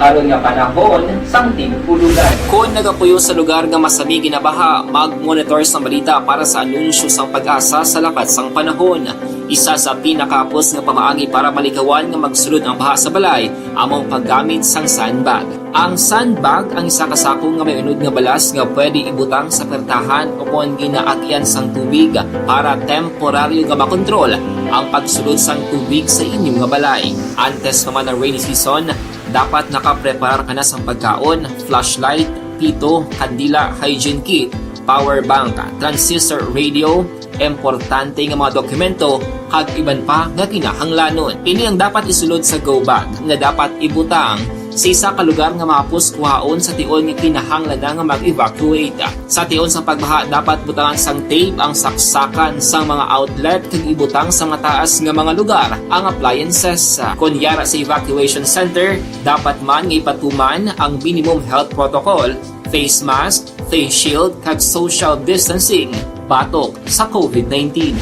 karon nga panahon sang tigpululan. Kung nagapuyo sa lugar nga masabi ginabaha, mag-monitor sa balita para sa anunsyo sang pag-asa sa lakat sang panahon. Isa sa pinakapos nga pamaagi para malikawan nga magsulod ang baha sa balay, among paggamit sang sandbag. Ang sandbag ang isa ka sako nga may unod nga balas nga pwede ibutang sa pertahan o kung ginaagyan sang tubig para temporaryo nga makontrol ang pagsulod sang tubig sa inyong nga balay. Antes naman ng rainy season, dapat nakapreparar ka na sa pagkaon, flashlight, pito, kandila, hygiene kit, power bank, transistor radio, importante nga mga dokumento, kag iban pa nga kinahanglanon. Ini ang dapat isulod sa go bag nga dapat ibutang sa isa ka lugar nga mapus kuhaon sa tion nga kinahanglan nga mag-evacuate. Sa tion sa pagbaha, dapat butangan sang tape ang saksakan sa mga outlet kag ibutang sa mga taas nga mga lugar ang appliances. Kunyara sa evacuation center, dapat man nga ipatuman ang minimum health protocol, face mask, face shield kag social distancing batok sa COVID-19.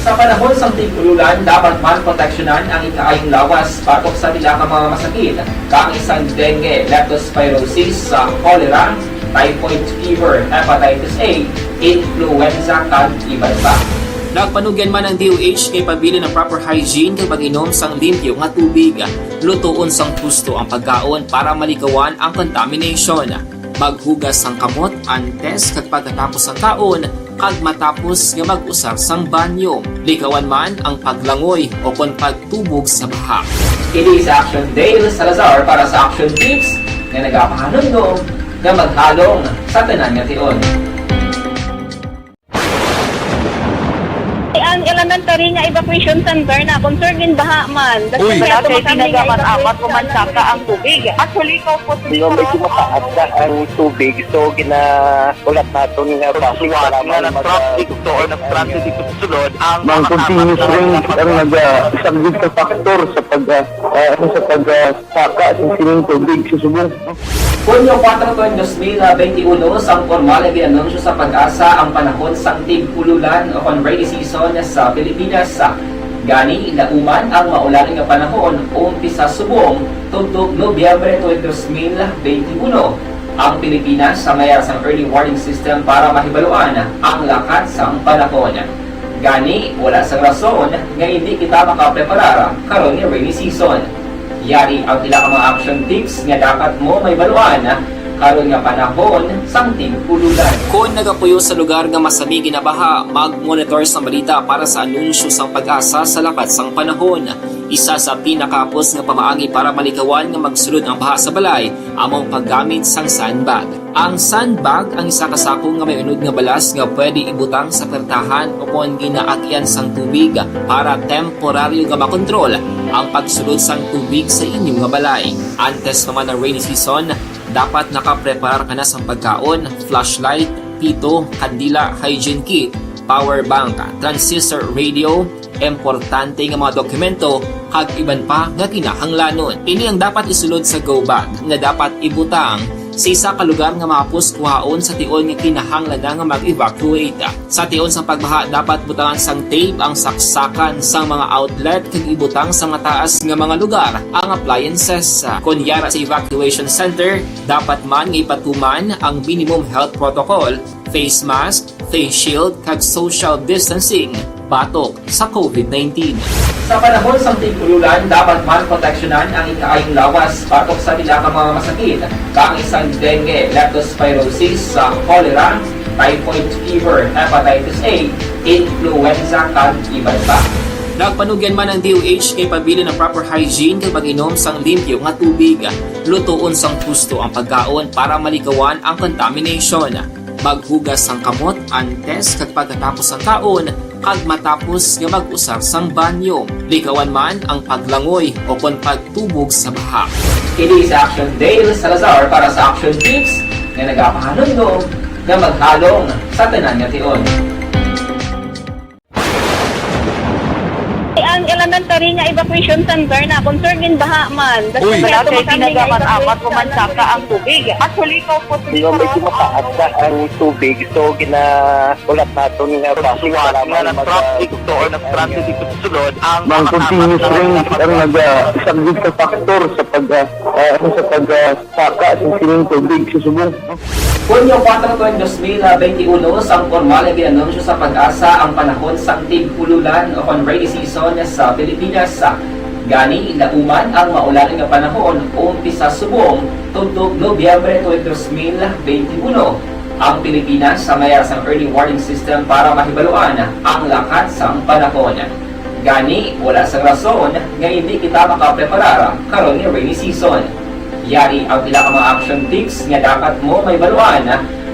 Sa panahon sa tigululan, dapat man proteksyonan ang ikaayong lawas batok sa nila ka mga masakit, kang isang dengue, leptospirosis, cholera, typhoid fever, hepatitis A, influenza, kag iban pa. Nagpanugyan man ang DOH kay pabili ng proper hygiene kay pag-inom sang limpyo nga tubig, lutuon sang gusto ang pagkaon para malikawan ang contamination. Maghugas sang kamot antes kag pagkatapos ang kaon, kag matapos nga mag-usar sang banyo. Likawan man ang paglangoy o kon pagtubog sa baha. Kini sa Action Dale Salazar para sa Action Tips nga nagapahanundong nga maghalong sa tanan nga tion. Ang elementary nga evacuation center na concern din baha man. Uy, Kasi pinagaman apat kumansaka ang tubig. Actually, ko po medyo mataas na ang tubig. So, ginaulat natin nga pasiwala nga nag-traffic to or nag-transit dito sa sulod. Ang continuous rain ang nag-subject sa factor sa pagsaka sa sining tubig sa subong. Kunyo 4/2021 sang formal na ginanunsyo sa pag-asa ang panahon sang tig-ululan o kon rainy season sa Pilipinas. Gani, lauman ang maulan nga panahon umpisa subong tugtog Nobyembre 2021. Ang Pilipinas sa mayar sang early warning system para mahibaluan ang lakat sang panahon. Gani, wala sang rason nga hindi kita makapreparar karon nga rainy season. Yari ang ilang mga action tips nga dapat mo may baluan karon nga panahon sang tig-ululan. Kung nagapuyo sa lugar nga masabi ginabaha, mag-monitor sa balita para sa anunsyo sang pag-asa sa lakat sang panahon. Isa sa pinakapos nga pamaagi para malikawan nga magsulod ang baha sa balay, among paggamit sang sandbag. Ang sandbag ang isa ka sako nga may unod nga balas nga pwede ibutang sa pertahan o kung ginaagyan sang tubig para temporaryo nga makontrol ang pagsulod sang tubig sa inyong nga balay. Antes naman ng rainy season, dapat nakapreparar ka na sa pagkaon, flashlight, pito, kandila, hygiene kit, power bank, transistor radio, importante nga mga dokumento, kag iban pa nga kinahanglanon. Ini ang dapat isulod sa go bag nga dapat ibutang sa isa ka lugar nga mapus kuhaon sa tion nga kinahanglan nga mag-evacuate. Sa tion sa pagbaha, dapat butangan sang tape ang saksakan sa mga outlet kag ibutang sa mga taas nga mga lugar ang appliances. Kunyara sa evacuation center, dapat man nga ipatuman ang minimum health protocol, face mask, face shield kag social distancing batok sa COVID-19. Sa panahon sa tig-ululan, dapat man proteksyonan ang ikaayong lawas batok sa nila ka mga masakit, kang isang dengue, leptospirosis, cholera, typhoid fever, hepatitis A, influenza, kag iban pa. Nagpanugyan man ang DOH kay pabili ng proper hygiene kay pag-inom sang limpyo nga tubig, lutuon sang gusto ang pagkaon para malikawan ang contamination. Maghugas sang kamot antes kag pagkatapos ang kaon, kag matapos nga mag-usar sang banyo. Likawan man ang paglangoy o kon pagtubog sa baha. Kini sa Action Dale Salazar para sa Action Tips nga nagapahanundong nga maghalong sa tanan nga tion. Ang ang elementary nga evacuation center na concern gin baha man. Uy. Kaya Kaya tumakaming apat kumansaka ang tubig. Actually, ko po medyo mataas na ang tubig. So, ginaulat natin nga pasiwala nga ng traffic to or nag-transit dito sa sulod. Ang continuous rain ang nag-isang sa factor sa pagsaka sa sining tubig sa subong. Hunyo 4, 2021, sang formal ay ginanunsyo sa Pag-asa ang panahon sang tig-ululan o kon rainy season sa Pilipinas. Gani, ilauman ang maulan nga panahon umpisa subong tugtog Nobyembre 2021. Ang Pilipinas sa mayroon sang early warning system para mahibaluan ang lakat sang panahon. Gani, wala sa rason nga hindi kita makapreparar karon ni rainy season. Yari ang pila ka mga action tips nga dapat mo may baluan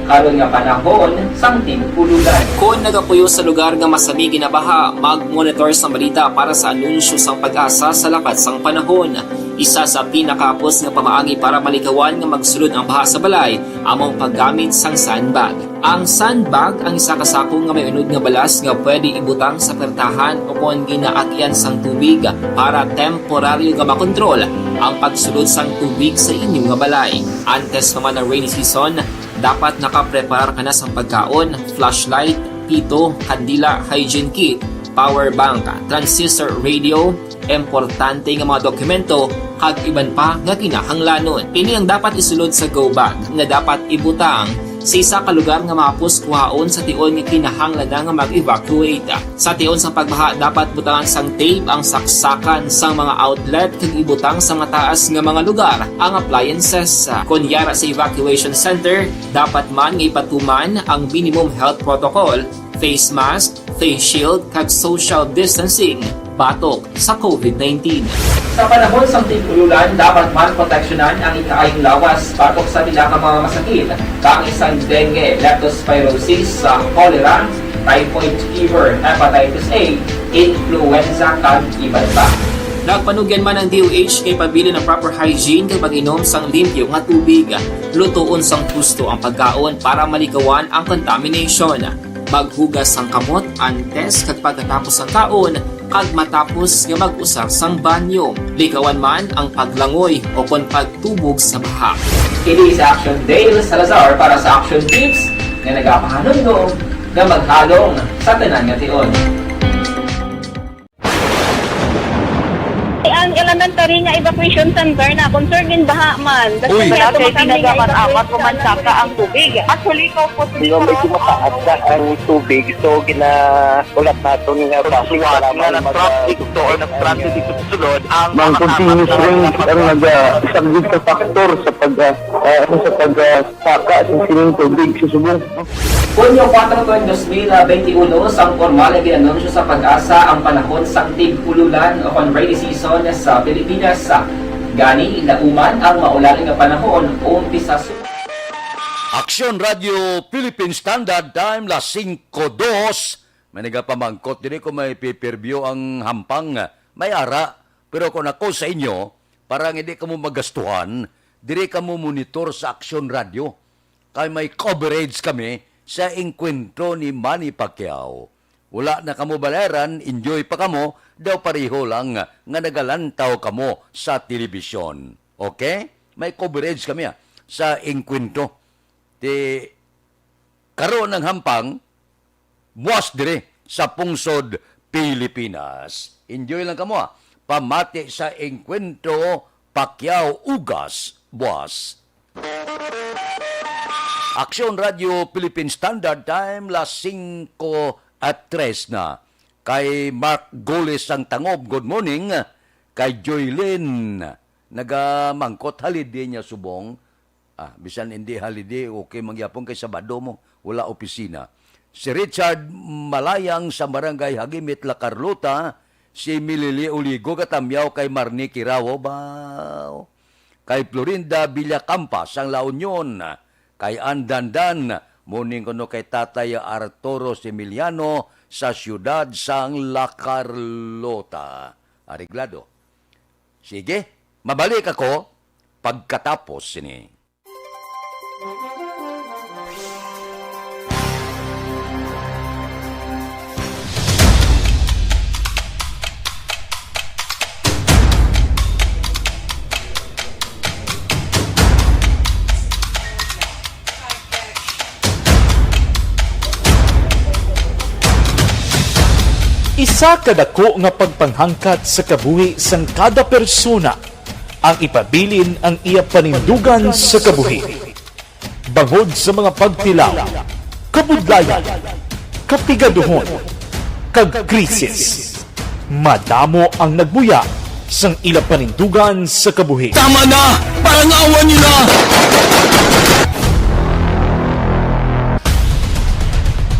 karon nga panahon sang tig-ululan. Kung nagapuyo sa lugar nga masami ginabaha, mag-monitor sa balita para sa anunsyo sang Pag-asa sa lakat sang panahon. Isa sa pinakapos nga pamaagi para malikawan nga magsulod ang baha sa balay, among paggamit sang sandbag. Ang sandbag ang isa kasakong nga may unod nga balas nga pwede ibutang sa pertahan o kung ginaakyan sang tubig para temporaryo nga makontrol ang pagsulod sang tubig sa inyong nga balay. Antes naman ng rainy season, dapat nakapreparar ka na sa pagkaon, flashlight, pito, kandila, hygiene kit, power bank, transistor radio, importante nga mga dokumento, kag iban pa nga kinahanglanon. Ini ang dapat isulod sa go bag nga dapat ibutang sa isa ka lugar nga mapus kuhaon sa tion nga kinahanglan nga mag-evacuate. Sa tion sa pagbaha dapat butangan sang tape ang saksakan sang mga outlet kag ibutang sa mga taas nga mga lugar ang appliances. Kunyara sa evacuation center, dapat man nga ipatuman ang minimum health protocol, face mask, face shield kag social distancing batok sa COVID-19. Sa panahon sa tig-ululan, dapat man proteksyonan ang ikaayong lawas batok sa pila ka mga masakit, kang isang dengue, leptospirosis, cholera, typhoid fever, hepatitis A, influenza, kag iban pa. Nagpanugyan man ang DOH kay pabili ng proper hygiene kay pag-inom sang limpyo nga tubig. Lutuon sang gusto ang pagkaon para malikawan ang contamination. Maghugas sang kamot antes kag pagkatapos ang kaon kag matapos nga mag-usar sang banyo. Likawan man ang paglangoy o kon pagtubog sa baha. Kini sa Action Dale Salazar para sa Action Tips nga nagapahanungdong nga maghalong sa tanan nga tion. Ang elementary nga evacuation center na concern gin baha man. Uy. Kaya Kaya tumakaming apat kumansaka ang tubig. Actually, ko po medyo mataas na ang tubig. So, ginaulat natin nga pasiwala nga ng traffic to or nag-transit dito sa sulod. Ang continuous rain ang nag-isang sa factor sa pagsaka sa sining tubig sa subong. Hunyo 4, 2021, sang formal ay ginanunsyo sa Pag-asa ang panahon sang tig-ululan o kon rainy season sa Pilipinas. Gani, ilauman ang maulan nga panahon umpisa Aksyon Radio Philippine Standard Time, las 5:02. May nagapamangkot, dili ko may pay-per-view ang hampang. May ara, pero kung ako sa inyo, parang hindi ka mo magastuhan, dili ka mo monitor sa Aksyon Radio. Kaya may coverage kami sa engkwentro ni Manny Pacquiao. Wala na kamo balaran, enjoy pa kamo, daw pareho lang nga nagalantaw kamo sa telebisyon. Okay? May coverage kami sa engkwentro. Karon ng hampang, buwas dire sa pungsod Pilipinas. Enjoy lang kamo pamati sa engkwentro Pacquiao Ugas, buwas. Aksyon Radio Philippine Standard Time, las 5:03 na. Kay Mark Goles ang tangob, good morning. Kay Joylyn, nagamangkot holiday niya subong. Bisan hindi holiday, okay mangyapon kay Sabado mo, wala opisina. Si Richard Malayang sa Barangay Hagimit, La Carlota. Si Milili Uligo katamyaw kay Marnie Kirawo ba? Kay Florinda Villacampas ang La Union. Kay Andandan, muning kuno kay Tatay Arturo Emiliano sa siyudad sang La Carlota. Ariglado. Sige, mabalik ako pagkatapos ini. Isa kadako nga pagpanghangkat sa kabuhi sang kada persona ang ipabilin ang iya panindugan sa kabuhi. Bangod sa mga pagtilaw, kabudlayan, kapigaduhon, kagkrisis, madamo ang nagbuya sang ila panindugan sa kabuhi. Tama na! Parang awan niyo na!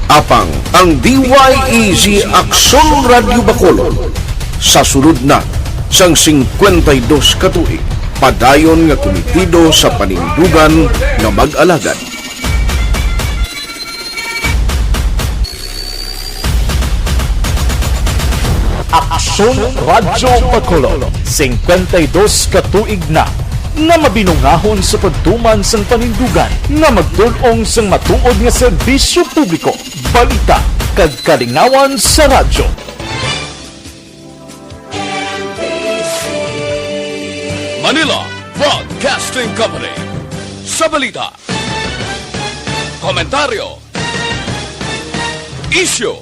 Apang ang DYEZ Aksyon Radio Bacolod sa sulod na sang 52 katuig padayon nga komitido sa panindugan nga mag-alagad. Aksyon Radyo Bacolod, 52 katuig na nga mabinungahon sa pagtuman sang panindugan nga magdulong sang matuod nga serbisyo publiko, balita kag kalingawan sa radyo. Manila Broadcasting Company. Sa balita, komentaryo, issue,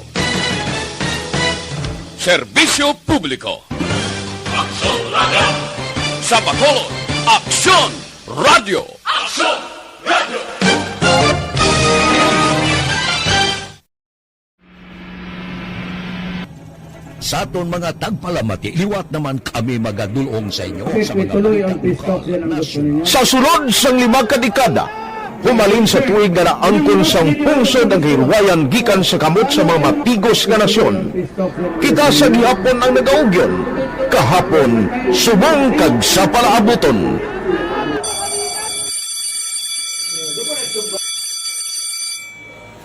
serbisyo publiko. Aksyon Radio! Sa Bacolod, Aksyon Radio! Aksyon Radio! Sa aton mga tagpalamati, liwat naman kami magadulong sa inyo sa mga Sa sulod sang 5 kadekada, humalin sa tuig nga naangkon sang pungsod ang hirwayan gikan sa kamot sa mga mapigos nga nasyon. Kita sa gihapon ang nagaugyon, kahapon subong kag sa palaabuton.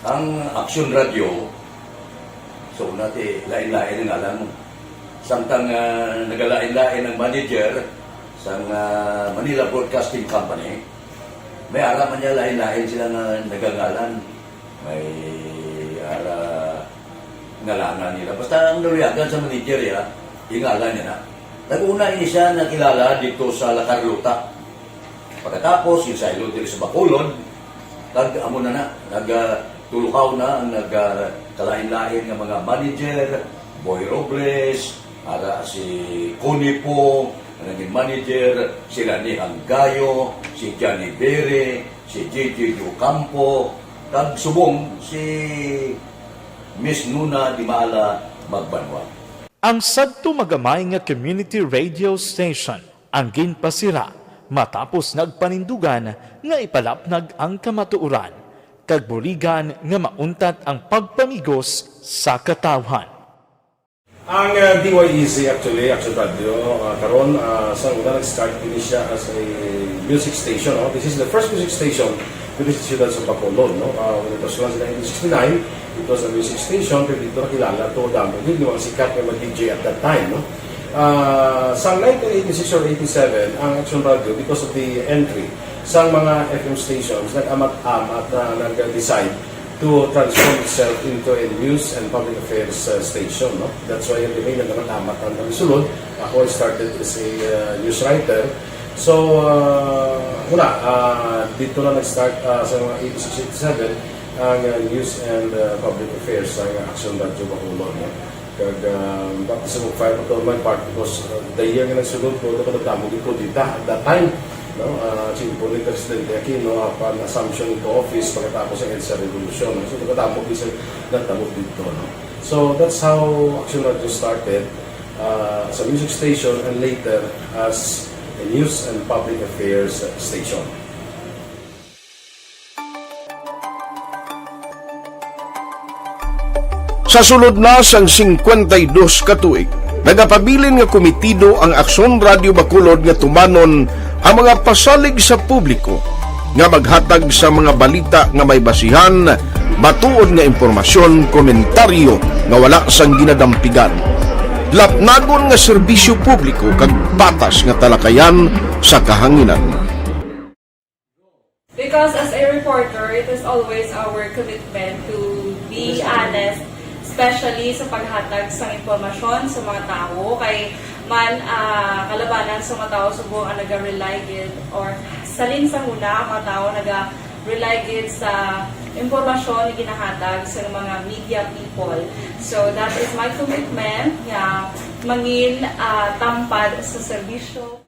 Ang Aksyon Radio, so natin lain-lain ang alam. Samtang nagalain-lain ang manager sa Manila Broadcasting Company, may araman niya lain-lain sila na nagangalan. May ngalanan nila. Basta ang naluyagan sa manager ya, ingalan niya na. Nag-una siya nakilala dito sa La Carlota. Pagkatapos, yung sa Ilod sa Bacolod, nag-amo na nagtulukaw na ang nagkalain-lain ng mga manager, Boy Robles, si Connie po, naging manager, sila ni Hanggayo, si Johnny Bere, si J.J. Ocampo, kag subong si Miss Nuna Di Maala Magbanwa. Ang sadto magamay nga community radio station ang ginpasira matapos nagpanindugan nga ipalapnag ang kamatuoran kag buligan nga mauntat ang pagpamigos sa katawhan. Ang DYEZ actually, Aksyon Radio, karon sa una nag-start din siya as a music station. No? This is the first music station with the students of Bacolod. No? When it was launched in 1969, it was a music station, pero dito nakilala to damo. Hindi mga sikat na mag-DJ at that time. No? Sa 1986 or 87, ang Aksyon Radio, because of the entry sa mga FM stations, nag-amat-amat na nag-decide to transform itself into a news and public affairs station. No? That's why yung remain na naman-amat ang nagsulod. Ako started as a news writer. So, dito na nag-start sa mga 86-87 ang news and public affairs sa Aksyon Radio Bacolod. No? Kag bakit sa mag-fire ko my part because the year nga nagsulod ko, nagdamo dito at that time. No, po ni Presidente Aquino upon assumption into office pagkatapos ng EDSA Revolution. So, nagkatapos dito. No? So, that's how Aksyon Radio started as a music station and later as a news and public affairs station. Sa sulod na sang 52 katuig, nagapabilin nga komitido ang Aksyon Radio Bacolod nga tumanon ang mga pasalig sa publiko nga maghatag sa mga balita nga may basihan, matuod nga impormasyon, komentaryo nga wala sang ginadampigan. Lapnagon nga serbisyo publiko kag patas nga talakayan sa kahanginan. Because as a reporter, it is always our commitment to be honest, especially sa paghatag sa impormasyon sa mga tao kay man kalabanan sa mga tao subong ang naga-rely or salin sa huna mga tao rely gid sa impormasyon na ginahatag sa mga media people. So that is my commitment, mangil tampad sa serbisyo.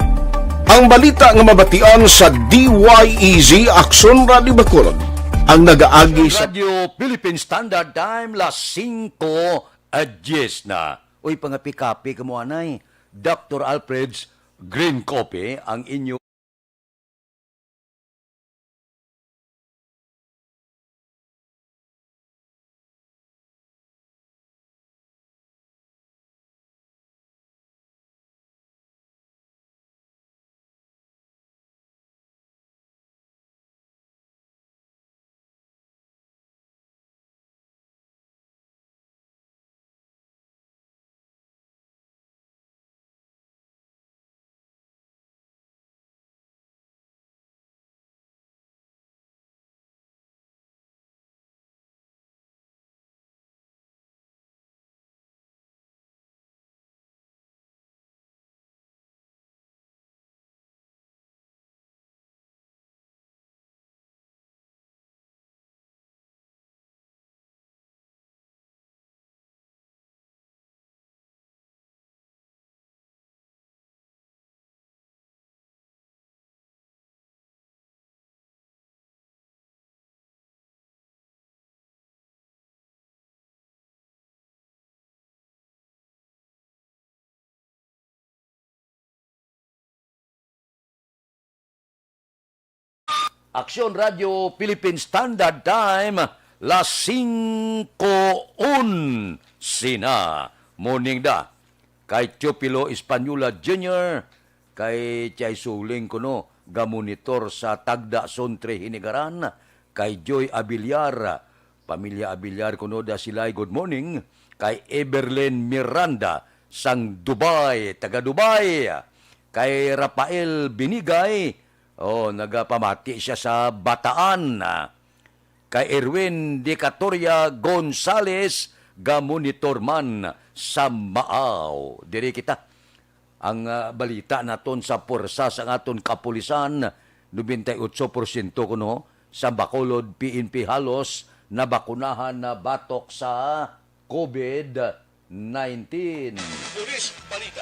Ang balita nga mabatian sa DYEZ Aksyon Radio Bacolod ang nagaagi sa Radio Philippine Standard Time las 5:10 na. Uy, pangapi-kapi ka mo anay. Dr. Alfred's Green Coffee ang inyo. Aksyon Radio Philippine Standard Time, las 5:11 sina. Morning da. Kay Teopilo Espanola Jr., kay Chay Suling kuno, gamonitor sa Tagda Sontre Hinigaran, kay Joy Abiliar, pamilya Abiliar kuno da sila'y good morning, kay Eberlen Miranda, sang Dubai, taga Dubai, kay Rafael Binigay, nagapamati siya sa Bataan. Kay Erwin De Catoria Gonzales, gamonitor man sa Maaw. Diri kita ang balita naton sa porsa sa aton kapulisan, 98% kuno sa Bacolod PNP halos nabakunahan na batok sa COVID-19. Pulis Balita.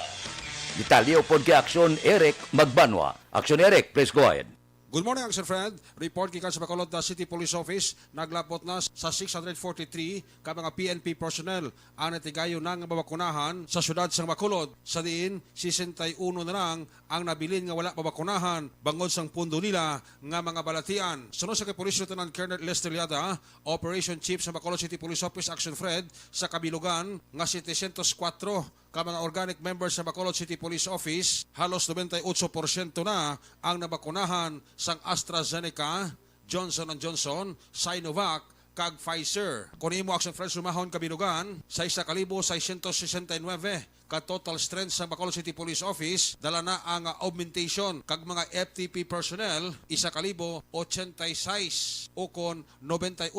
Detalye upod kay Aksyon Eric Magbanwa. Aksyon Eric, please go ahead. Good morning, Action Fred. Report kikan sa Bacolod City Police Office. Naglapot na sa 643 ka mga PNP personnel ang natigayo ng mabakunahan sa syudad sa Bacolod. Sa diin, 61 na lang ang nabilin nga wala mabakunahan bangod sang pundo nila nga mga balatian. Sunod sa kay Police Lieutenant Colonel Lester Liada, Operation Chief sa Bacolod City Police Office, Action Fred, sa kabilugan nga 704 ka mga organic members sa Bacolod City Police Office, halos 98% na ang nabakunahan sang AstraZeneca, Johnson & Johnson, Sinovac, kag Pfizer. Kung imo Action Friends sumahon kabilugan, sa 1,669 ka total strength sa Bacolod City Police Office, dala na ang augmentation kag mga FTP personnel, 1,086 o kon 98%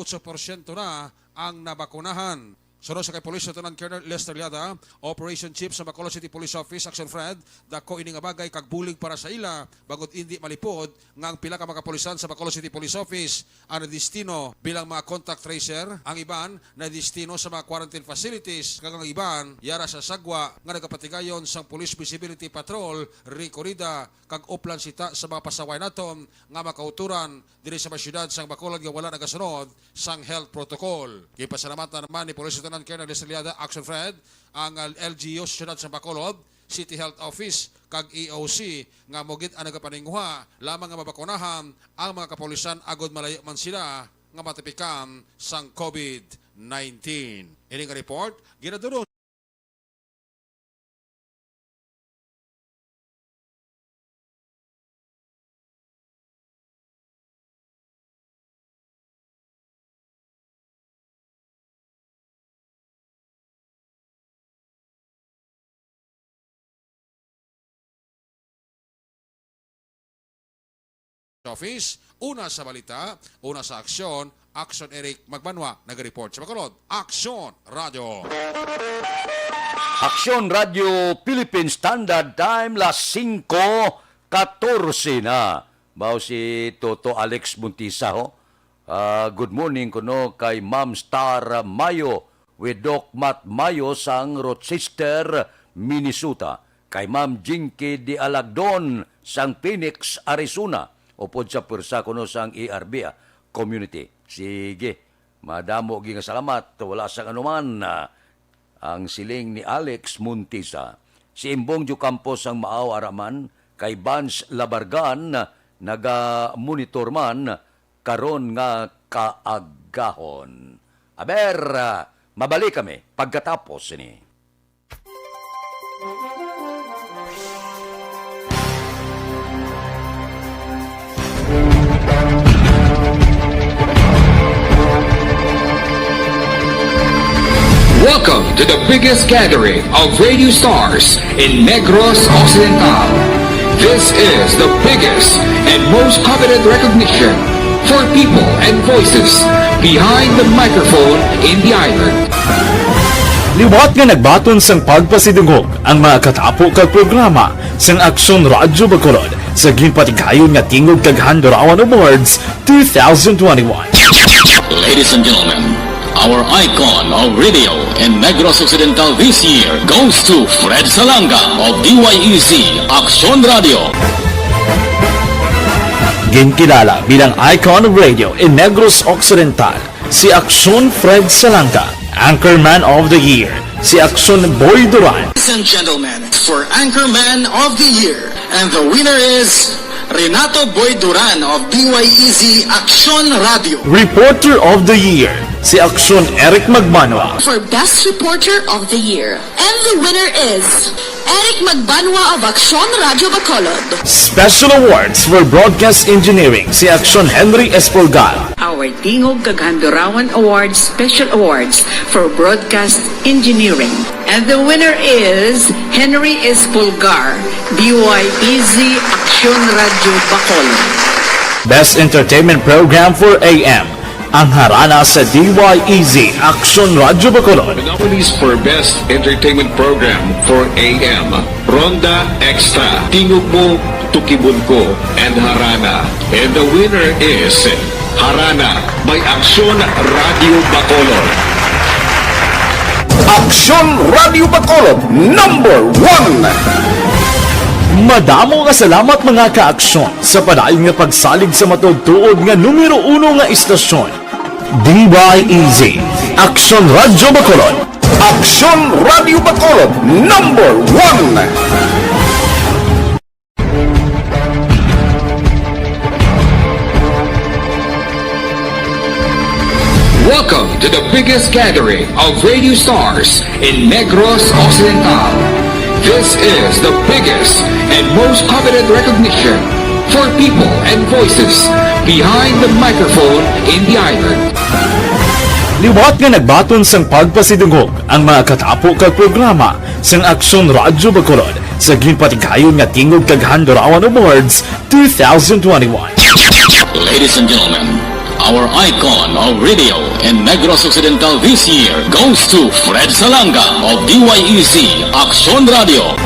na ang nabakunahan. Sunod sa kay Police Lieutenant Colonel Lester Liada, Operation Chief sa Bacolod City Police Office, Action Fred, dako ini nga bagay kag bulig para sa ila bagod hindi malipod nga ang pila ka mga kapulisan sa Bacolod City Police Office ang destino bilang mga contact tracer, ang iban na destino sa mga quarantine facilities, kag ang iban yara sa sagwa nga nagapatigayon sang Police Visibility Patrol, rekorida kag uplan sita sa mga pasaway naton nga makauturan diri sa syudad sang Bacolod nga wala nagasunod sang health protocol. Kay pasalamatan naman ni Police Lieutenant Colonel Desiliada, Action Fred, ang LGU sa syudad sa Bacolod, City Health Office, kag EOC, nga mogit ang nagapaninguha, lamang nga mabakunahan ang mga kapulisan agod malayo man sila nga matipikam sang COVID-19. Ini nga report, ginadulong Office, una sa balita, una sa aksyon, Action Eric Magbanwa, nag-report sa Bacolod. Action Radio. Aksyon Radio Philippine Standard Time, las 5:14 na. Bao si Toto Alex Montisa, Good morning kuno kay Ma'am Star Mayo with Doc Matt Mayo sang Rochester, Minnesota. Kay Ma'am Jinky Di Alagdon sang Phoenix, Arizona. Upod sa pursa kuno sang ERB community. Sige, madamo ging salamat. Wala sang anuman. Ang siling ni Alex Muntisa. Si Imbong Ju Campos ang Maaw Araman. Kay Vance Labargan naga-monitor man karon nga kaagahon. Aber, mabalik kami pagkatapos ini. Welcome to the biggest gathering of radio stars in Negros Occidental. This is the biggest and most coveted recognition for people and voices behind the microphone in the island. Liwat nga nagbaton sang pagpasidungog ang mga katapo kag programa sang Aksyon Radyo Bacolod sa ginpatigayon nga tingog kag Handorawan Awards 2021. Ladies and gentlemen, our icon of radio in Negros Occidental this year goes to Fred Salanga of DYEZ Aksyon Radio. Ginkilala bilang icon of radio in Negros Occidental, si Aksyon Fred Salanga. Anchorman of the Year, si Aksyon Boy Duran. Ladies and gentlemen, for Anchorman of the Year, and the winner is Renato Boy Duran of DYEZ Aksyon Radio. Reporter of the Year, si Aksyon Eric Magbanwa. For Best Reporter of the Year, and the winner is Eric Magbanwa of Aksyon Radio Bacolod. Special Awards for Broadcast Engineering, si Aksyon Henry Espolgar. Our Tingog Kaghandurawan Awards Special Awards for Broadcast Engineering. And the winner is Henry Espolgar, DYEZ Aksyon Radio Bacolod. Best Entertainment Program for AM, ang harana sa DYEZ Aksyon Radio Bacolod. The nominees for Best Entertainment Program for AM, Ronda Extra, Tingog Mo, Tukibon Ko, and Harana. And the winner is Harana by Aksyon Radio Bacolod. Aksyon Radio Bacolod #1. Madamo nga salamat mga ka-aksyon sa padayon nga pagsalig sa matugtuod nga numero 1 nga istasyon. DYEZ Aksyon Radio Bacolod. Aksyon Radio Bacolod #1. Welcome to the biggest gathering of radio stars in Negros Occidental. This is the biggest and most coveted recognition for people and voices behind the microphone in the island. Liwat nga nagbaton sang pagpasidungog ang mga katapo kag programa sang Aksyon Radyo Bacolod sa ginpatigayon nga tingog kag Handorawan Awards 2021. Ladies and gentlemen, our icon of radio in Negros Occidental this year goes to Fred Salanga of DYEZ Aksyon Radio.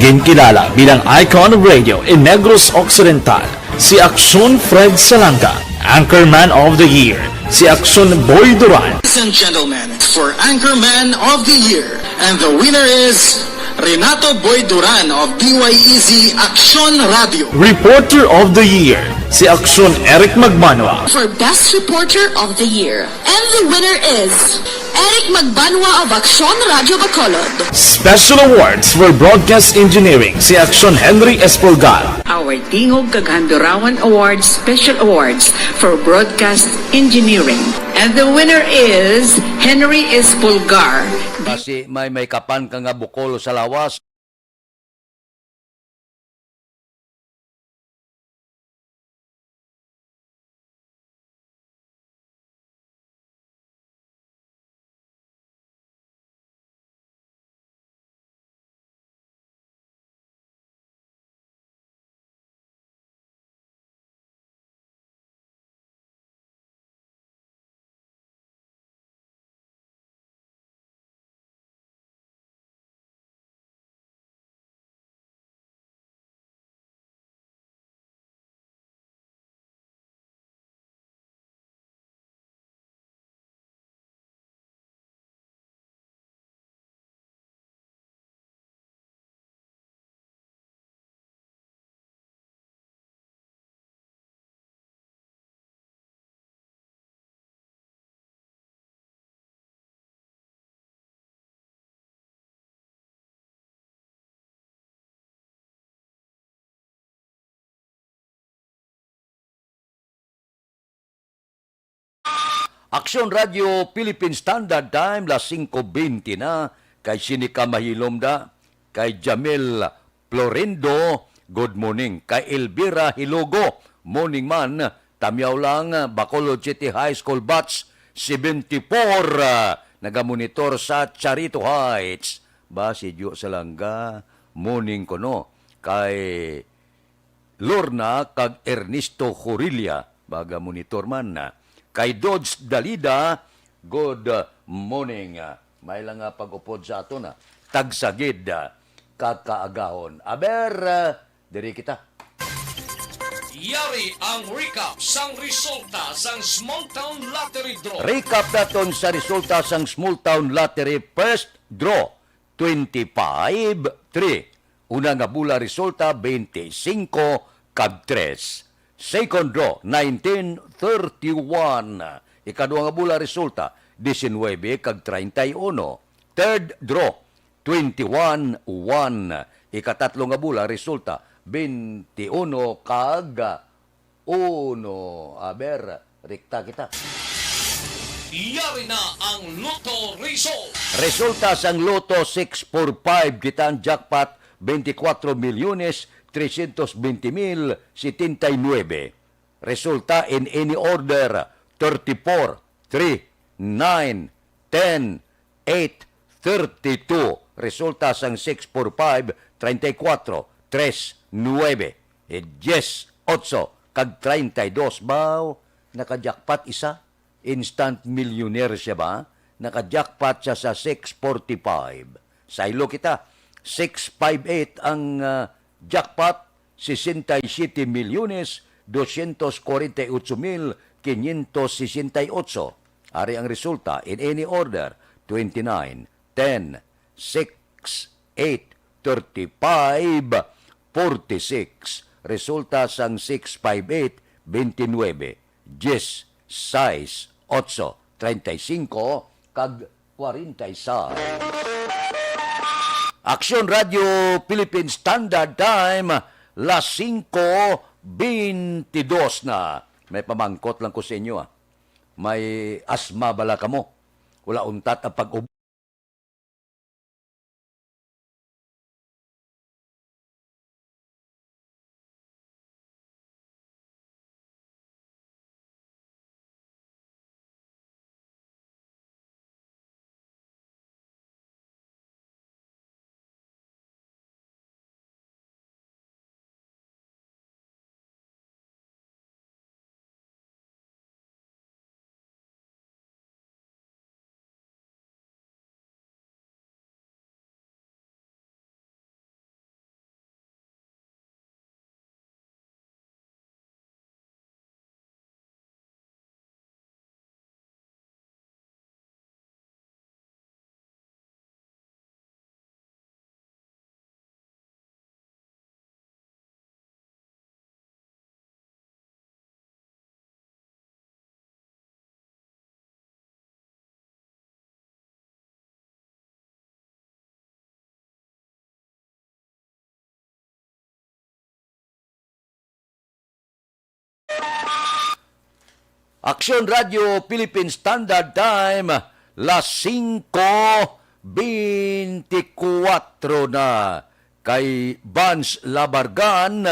Ginkilala bilang icon of radio in Negros Occidental, si Aksyon Fred Salanga. Anchorman of the Year, si Aksyon Boy Duran. Ladies and gentlemen, for Anchorman of the Year, and the winner is Renato Boy Duran of DYEZ Aksyon Radio. Reporter of the Year, si Aksyon Eric Magbanwa. For Best Reporter of the Year, and the winner is Eric Magbanwa of Aksyon Radio Bacolod. Special Awards for Broadcast Engineering, si Aksyon Henry Espolgar. Our Tingog Kaghandurawan Awards Special Awards for Broadcast Engineering. And the winner is Henry Espolgar. Kasi may kapan ka nga bukol sa lawas. Aksyon Radio Philippine Standard Time, las 5:20 na. Kay Sinika Mahilom da. Kay Jamil Florendo, good morning. Kay Elvira Hilogo, morning man. Tamyaw lang, Bacolod City High School Batch 74. Nagamonitor sa Charito Heights. Ba, si Jo Salanga, morning ko no. Kay Lorna, kag Ernesto Jorilia, baga monitor man na. Kay Dodge Dalida, good morning. May lang nga pag-upod sa ato na. Tagsagid, kakaagahon. Aber, diri kita. Yari ang recap sang resulta sang Small Town Lottery Draw. Recap naton sa resulta sang Small Town Lottery First Draw, 25-3. Una nga bula resulta, 25 kag 3. Second draw, 19-31. Ikadua nga bula resulta, 19 kag 31. Third draw, 21-1. Ikatatlo nga bula resulta, 21 kag 1. Aber, rekta kita. Yari na ang Lotto result. Resulta sang Lotto 645, kita ang jackpot 24,320,079. Resulta in any order, 34, 3, 9, 10, 8, 32. Resulta sang 645, 34, 3, 9, 10, 8, kag 32. Baw, nakajackpot isa. Instant millionaire siya ba? Nakajackpot siya sa 645. Sa ilo kita, 658 ang jackpot, 67,248,568. Ari ang resulta in any order, 29, 10, 6, 8, 35, 46. Resulta sang 658, 29, 10, 6, 8, 35, kag 46. Aksyon Radio Philippine Standard Time, las 5:22 na. May pamangkot lang ko sa inyo. May asma bala ka mo. Wala untat ang pag-ubo. Aksyon Radio Philippine Standard Time, las 5:24 na. Kay Vance Labargan,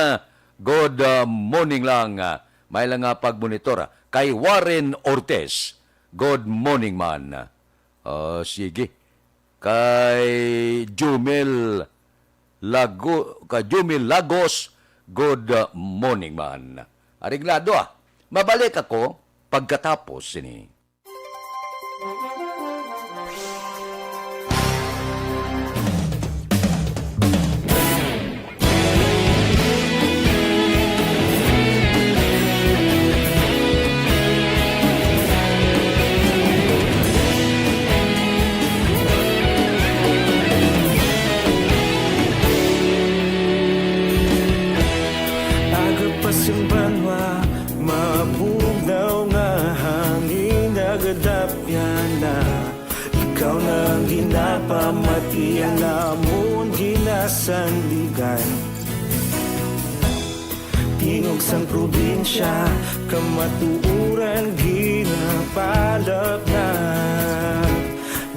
good morning lang. May lang nga pagmonitor. Kay Warren Ortez, good morning man. Sige. Kay Jumil Lagos, good morning man. Ariglado mabalik ako pagkatapos ini. Agapasumbanwa, mabugaw nga hangin agadapyan na. Ikaw nang ginapamati ang namon ginasandigan. Tingog sang probinsya, kamatuuran ginam nagbalak na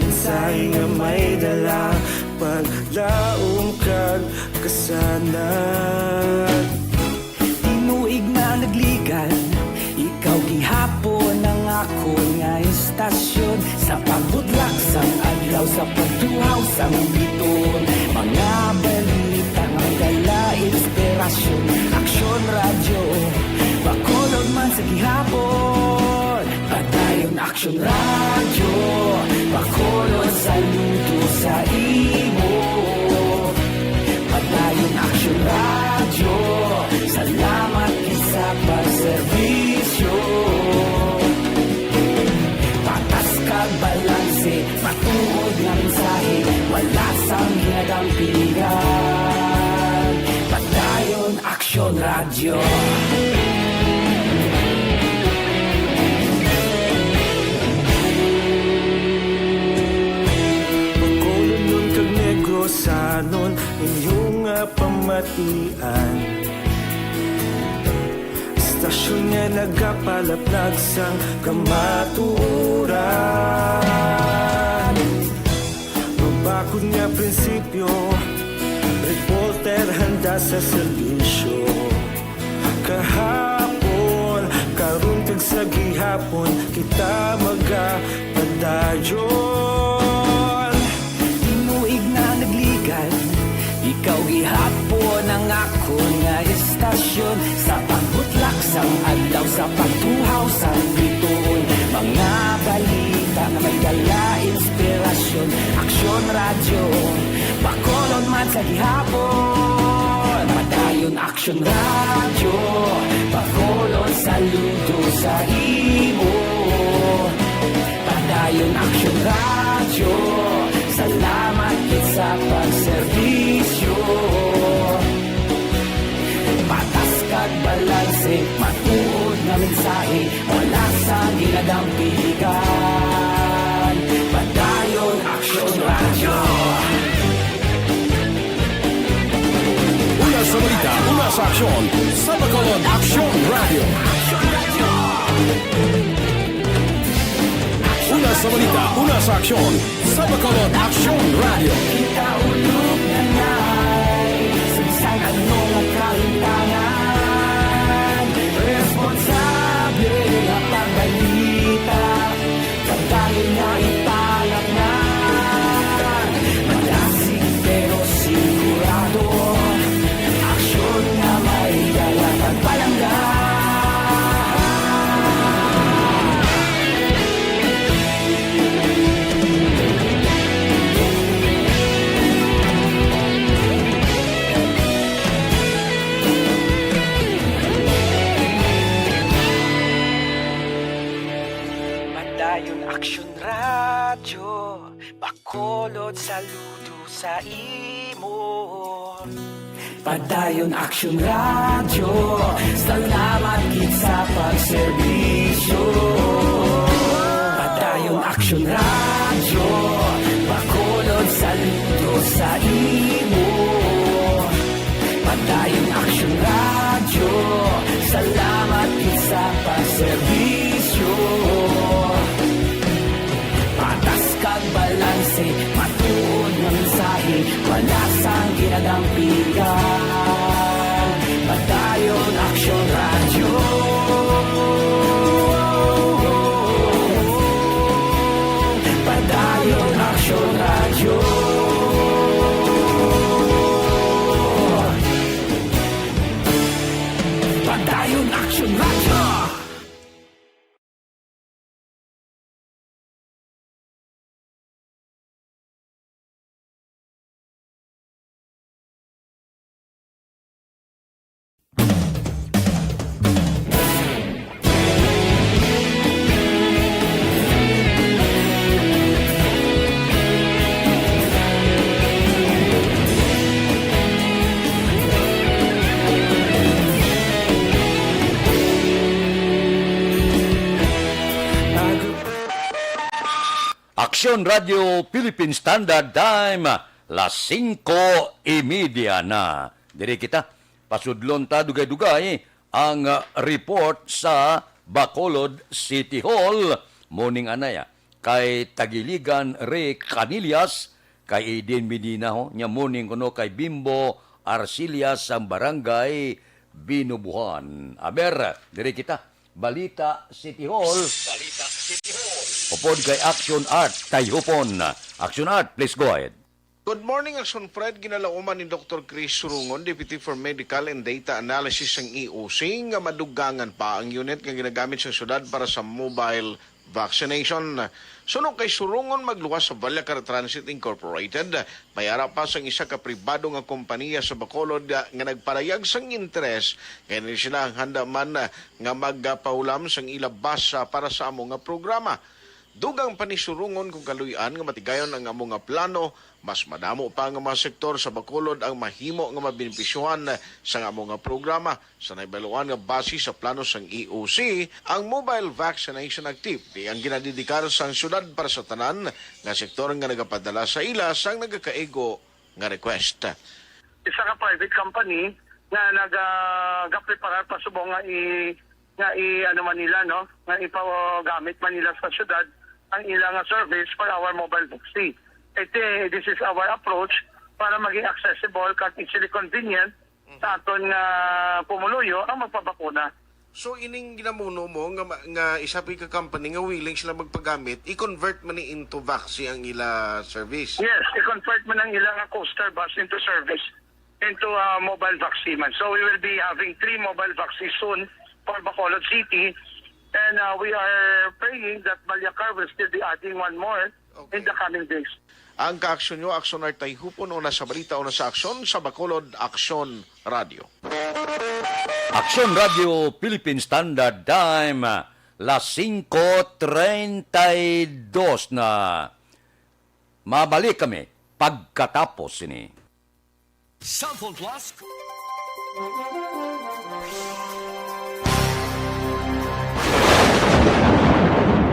mensahe nga may dala paglaom kag kasanat. Tinuig na nagligan, ikaw gihapon ang ako nga istasyon. Sa pagbudlak sang adlaw, sa pagtuhaw sang biton, mga balita nga dala inspirasyon. Aksyon radyo, Bacolod man sa gihapon. Padayon Aksyon radyo, Bacolod saludo sa imo. Padayon Aksyon radyo, salamat sa pagserbisyo. Patas kag balanse, matuod nga mensahe, wala sang hinadampigan. Padayon Aksyon radyo. Bacolod nun kag Negrosanon inyong pamatian. Istasyon nga nagapalaplag sang kamaturan. Mabakod nga prinsipyo, reporter handa sa serbisyo. Kahapon, karon kag sa gihapon, kita magapadayon. Tinuig na nagligan, ikaw gihapon ang ako nga istasyon. Sa pagbutlak sang adlaw, sa pagtuhaw sang biton, mga balita na may dala inspirasyon. Aksyon radyo, Bacolod man sa gihapon. Padayon Aksyon radyo, Bacolod saludo sa imo. Padayon Aksyon radyo, salamat kit sa pagserbisyo. Patas kag balanse, matuod nga mensahe, wala sa ginadampigan. Padayon Aksyon radyo. Una sa balita, una sa aksyon, sa Bacolod Aksyon Radio. Una sa balita, una sa aksyon, sa Bacolod Aksyon Radio. Kita ulog na na'y sinsang anong ang kalintangan. Responsable ang pagbalita, pagdayon na ipalat na. Malasig pero sigurado, aksyon na may dala pagpalangga. Padayon Aksyon radyo, Bacolod saludo sa imo. Padayon Aksyon radyo, salamat kit sa pagserbisyo. Padayon Aksyon radyo, Bacolod saludo sa imo. Padayon Aksyon radyo, salamat kit sa pagserbisyo. Patas kag balanse, matuod nga mensahe, wala sang ginadampigan. Padayon Aksyon radyo. Padayon Aksyon radyo. Padayon Aksyon radyo. Aksyon Radio Philippine Standard Time, las 5:30 na. Diri kita, pasudlon ta dugay-dugay ang report sa Bacolod City Hall Morning anaya. Kay Tagiligan Ray Canillas, kay Aiden Medina ho, nya morning kuno kay Bimbo Arcillas sa barangay Binubuhan. Aber, dire kita. Balita City Hall. Upod kay Action Art, Tayhupon. Action Art, please go ahead. Good morning, Action Fred. Ginalauman ni Dr. Chris Surungon, Deputy for Medical and Data Analysis ng EOC, nga madugangan pa ang unit nga ginagamit sa syudad para sa mobile vaccination. Sunod kay Surungon, magluwas sa Vallecar Transit Incorporated. Mayara pa sang isa ka pribado nga kompanya sa Bacolod nga nagparayag sang interes. Kaya sila ang handa man nga magpahulam sang ilabas para sa among nga programa. Dugang pa ni Surungon kung kaluyan nga matigayon ang among nga plano, mas madamo pa nga mga sektor sa Bacolod ang mahimo nga mabinipisyuhan sa among nga programa. Sa naibaluan nga base sa plano sang EOC, ang mobile vaccination activity ang ginadidikar sang syudad para sa tanan nga sektor nga nagapadala sa ila sang nagakaigo nga request. Isa ka private company nga nag-preparar pa subong nga ano man nila, no? Nga ipagamit man nila sa syudad ang ilang service for our mobile vaccine. This is our approach para maging accessible kag easily convenient sa aton nga pumuluyo ang magpabakuna. So ining ginamuno mo nga isapi ka company nga willing sila magpagamit, i-convert man ni into vaccine ang ila service. Yes, i-convert man ang ilang coaster bus into service into mobile vaccine man. So we will be having 3 mobile vaccines soon for Bacolod City. And we are praying that Vallecar will still be adding 1 more in the coming days. Ang kaaksyon nyo, Aksyon Art Tayhupon, una sa balita, una sa aksyon, sa Bacolod, Aksyon Radio. Aksyon Radio Philippine Standard Time, las 5:32 na. Mabalik kami pagkatapos ini. Cellphone Plus.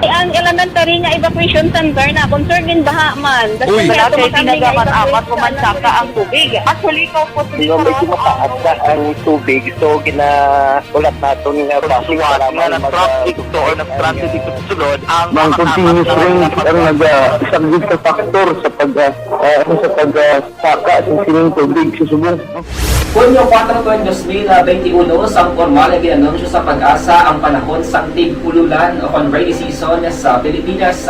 Ang elementary nga evacuation center na concern din baha man. Uy, dati tinagaman-amat kumansaka ang tubig. Actually, ikaw po sila may kumataas na ang tubig. So, ginaulat natin nga basiwala nga nag-traffic to or nag-transit dito sa sulod. Ang continuous rain ang nag-isagid sa factor sa pag-saka sa sining tubig sa subong. Hunyo 4, 2021, sang formal ay ginanunsyo sa pag-asa ang panahon sang tig-ululan o rainy season sa Pilipinas.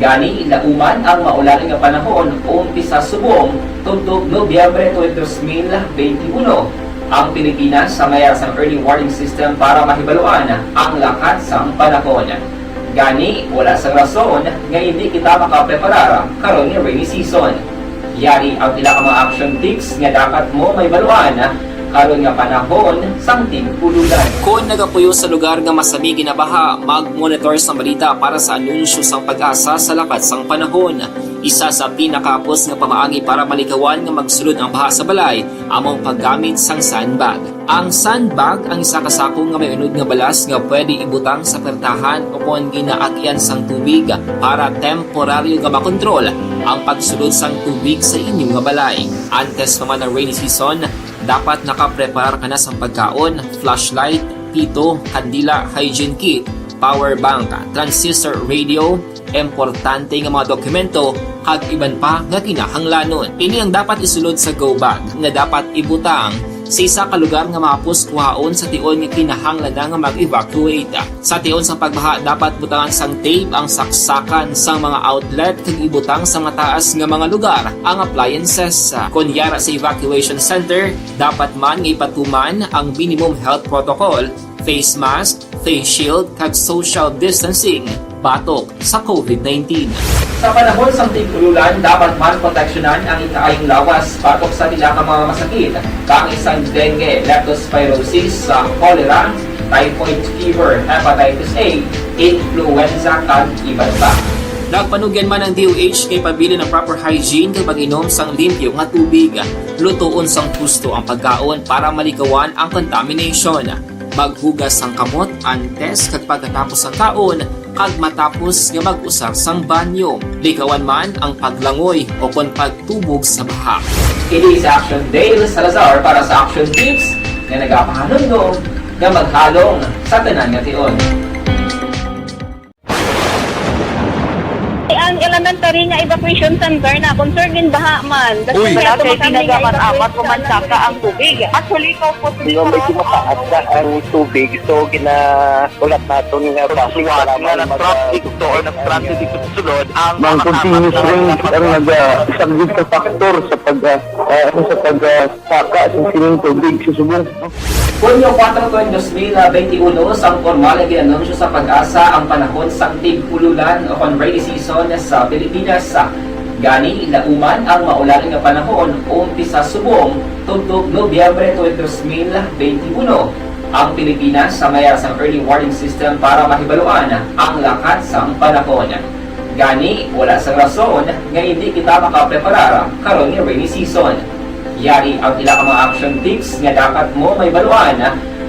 Gani, lauman ang maulaling nga panahon umpisa subong tuntog Nobyembre 2021. Ang Pilipinas sa mayar sang early warning system para mahibaluan ang lakat sang panahon. Gani, wala sang rason nga hindi kita makapreparar karon nga rainy season. Yari ang pila ka mga action tips nga dapat mo may baluan karon nga panahon sang tig-ululan. Kung nagapuyo sa lugar nga masami ginabaha, mag-monitor sa balita para sa anunsyo sang pag-asa sa lakat sang panahon. Isa sa pinakapos nga pamaagi para malikawan nga magsulod ang baha sa balay, among paggamit sang sandbag. Ang sandbag ang isa ka sako nga may unod nga balas nga pwede ibutang sa pertahan o kung ginaagyan sang tubig para temporaryo nga makontrol ang pagsulod sang tubig sa inyong nga balay. Antes naman ng rainy season, dapat nakaprepare ka na sa pagkaon, flashlight, pito, kandila, hygiene kit, power bank, transistor radio, importante nga mga dokumento, kag iban pa nga kinahanglanon. Ini ang dapat isulod sa go bag nga dapat ibutang sa isa ka lugar nga mapos kuhaon sa tion nga kinahanglan nga mag-evacuate. Sa tion sa pagbaha, dapat butangan sang tape ang saksakan sa mga outlet kag ibutang sa mga taas nga mga lugar ang appliances. Kunyara sa evacuation center, dapat man nga ipatuman ang minimum health protocol, face mask, face shield kag social distancing batok sa COVID-19. Sa panahon sa tig-ululan, dapat man proteksyonan ang ikaayong lawas batok sa tila ka mga masakit, kang isang dengue, leptospirosis, cholera, typhoid fever, hepatitis A, influenza, kag iban pa. Nagpanugyan man ang DOH kay pabili ng proper hygiene kay pag-inom sang limpyo nga tubig. Lutuon sang husto ang pagkaon para malikawan ang contamination. Maghugas sang kamot antes kag pagkatapos ang kaon kag matapos nga mag-usar sang banyo. Likawan man ang paglangoy o kon pagtubog sa baha. Kini sa Action Dale Salazar para sa Action Tips nga nagapahanundong nga maghalong sa tanan nga tion. ang elementary nga evacuation center na concern din baha man. Uy, kaya kaya tinagaman apat pumansaka ang tubig. Actually, ikaw po medyo mataas na ang tubig. So, ginaulat natin nga pasiwala nga na-traffic to or na-traffic dito sa sulod. Ang continuous rain ang nag-isang sa factor sa pagsaka sa sining tubig sa subong. Hunyo 4 2021, sang formal ay ginanunsyo sa Pag-asa ang panahon sa tig-ululan o rainy season sa Pilipinas. Gani, lauman ang maulan nga panahon umpisa subong tugtog Nobyembre 2021. Ang Pilipinas sa mayroon sang early warning system para mahibaluan ang lakat sa panahon. Gani, wala sa rason nga hindi kita makapreparar karon nga rainy season. Yari ang ilang mga action tips nga dapat mo may baluan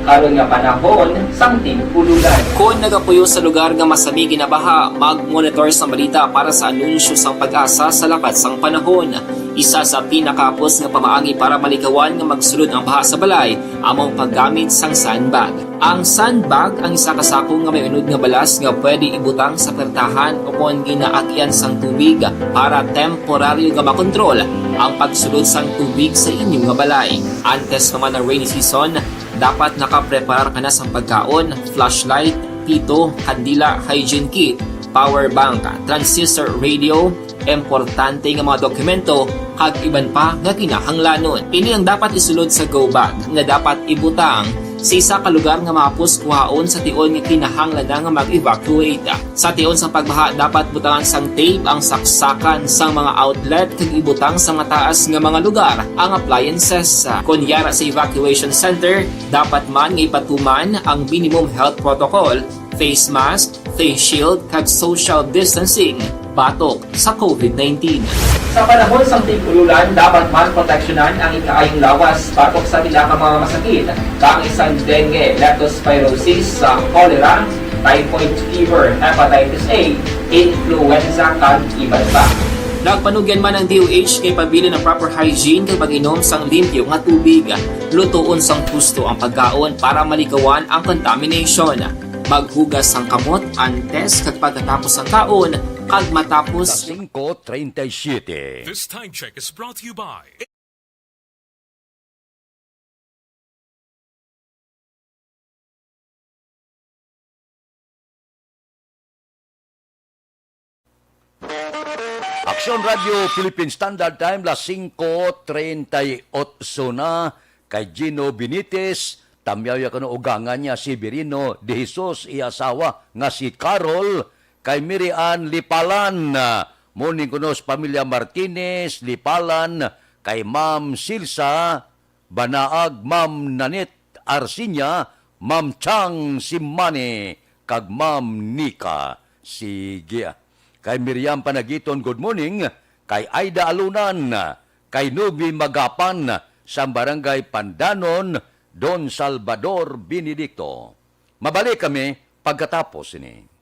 karon nga panahon sang tig-ululan. Kung nagapuyo sa lugar nga masami ginabaha, mag-monitor sa balita para sa anunsyo sang Pag-asa sa lakat sang panahon. Isa sa pinakapos nga pamaagi para malikawan nga magsulod ang baha sa balay, among paggamit sang sandbag. Ang sandbag ang isa ka sako nga may unod nga balas nga pwede ibutang sa pertahan o kung ginaakyan sang tubig para temporaryo nga makontrol ang pagsulod sang tubig sa inyong nga balay. Antes naman ng rainy season, dapat nakapreparar ka na sa pagkaon, flashlight, pito, kandila, hygiene kit, power bank, transistor radio, importante nga mga dokumento, kag iban pa nga kinahanglanon. Ini ang dapat isulod sa go bag nga dapat ibutang sa isa ka lugar nga mapus kuhaon sa tion nga kinahanglan nga mag-evacuate. Sa tion sa pagbaha, dapat butangan sang tape ang saksakan sang mga outlet kag ibutang sa mataas nga mga lugar ang appliances. Kunyara sa evacuation center, dapat man nga ipatuman ang minimum health protocol, face mask, face shield kag social distancing batok sa COVID-19. Sa panahon sa tig-ululan, dapat man proteksyonan ang ikaayong lawas batok sa tila ka mga masakit, kang isang dengue, leptospirosis, cholera, typhoid fever, hepatitis A, influenza, kag iban pa. Nagpanugyan man ang DOH kay pabili ng proper hygiene kay pag-inom sang limpyo nga tubig, lutuon sang gusto ang pagkaon para malikawan ang contamination. Maghugas ang kamot antes kag pagkatapos ang kaon kag matapos 5:37. This time check is brought to you by Aksyon Radio Philippine Standard Time, las 5:38 na. Kay Gino Benitez, tamyaw ka no ugangan niya si Birino de Jesus, iasawa nga si Carol. Kay Mirian Lipalan, muning kunos pamilya Martinez, Lipalan. Kay Ma'am Silsa Banaag, Ma'am Nanit Arsinya, Ma'am Chang Simane, kag Ma'am Nika Sige. Kay Miriam Panagiton, good morning. Kay Aida Alunan, kay Nubi Magapan, sa Barangay Pandanon, Don Salvador Benedicto. Mabalik kami pagkatapos ini.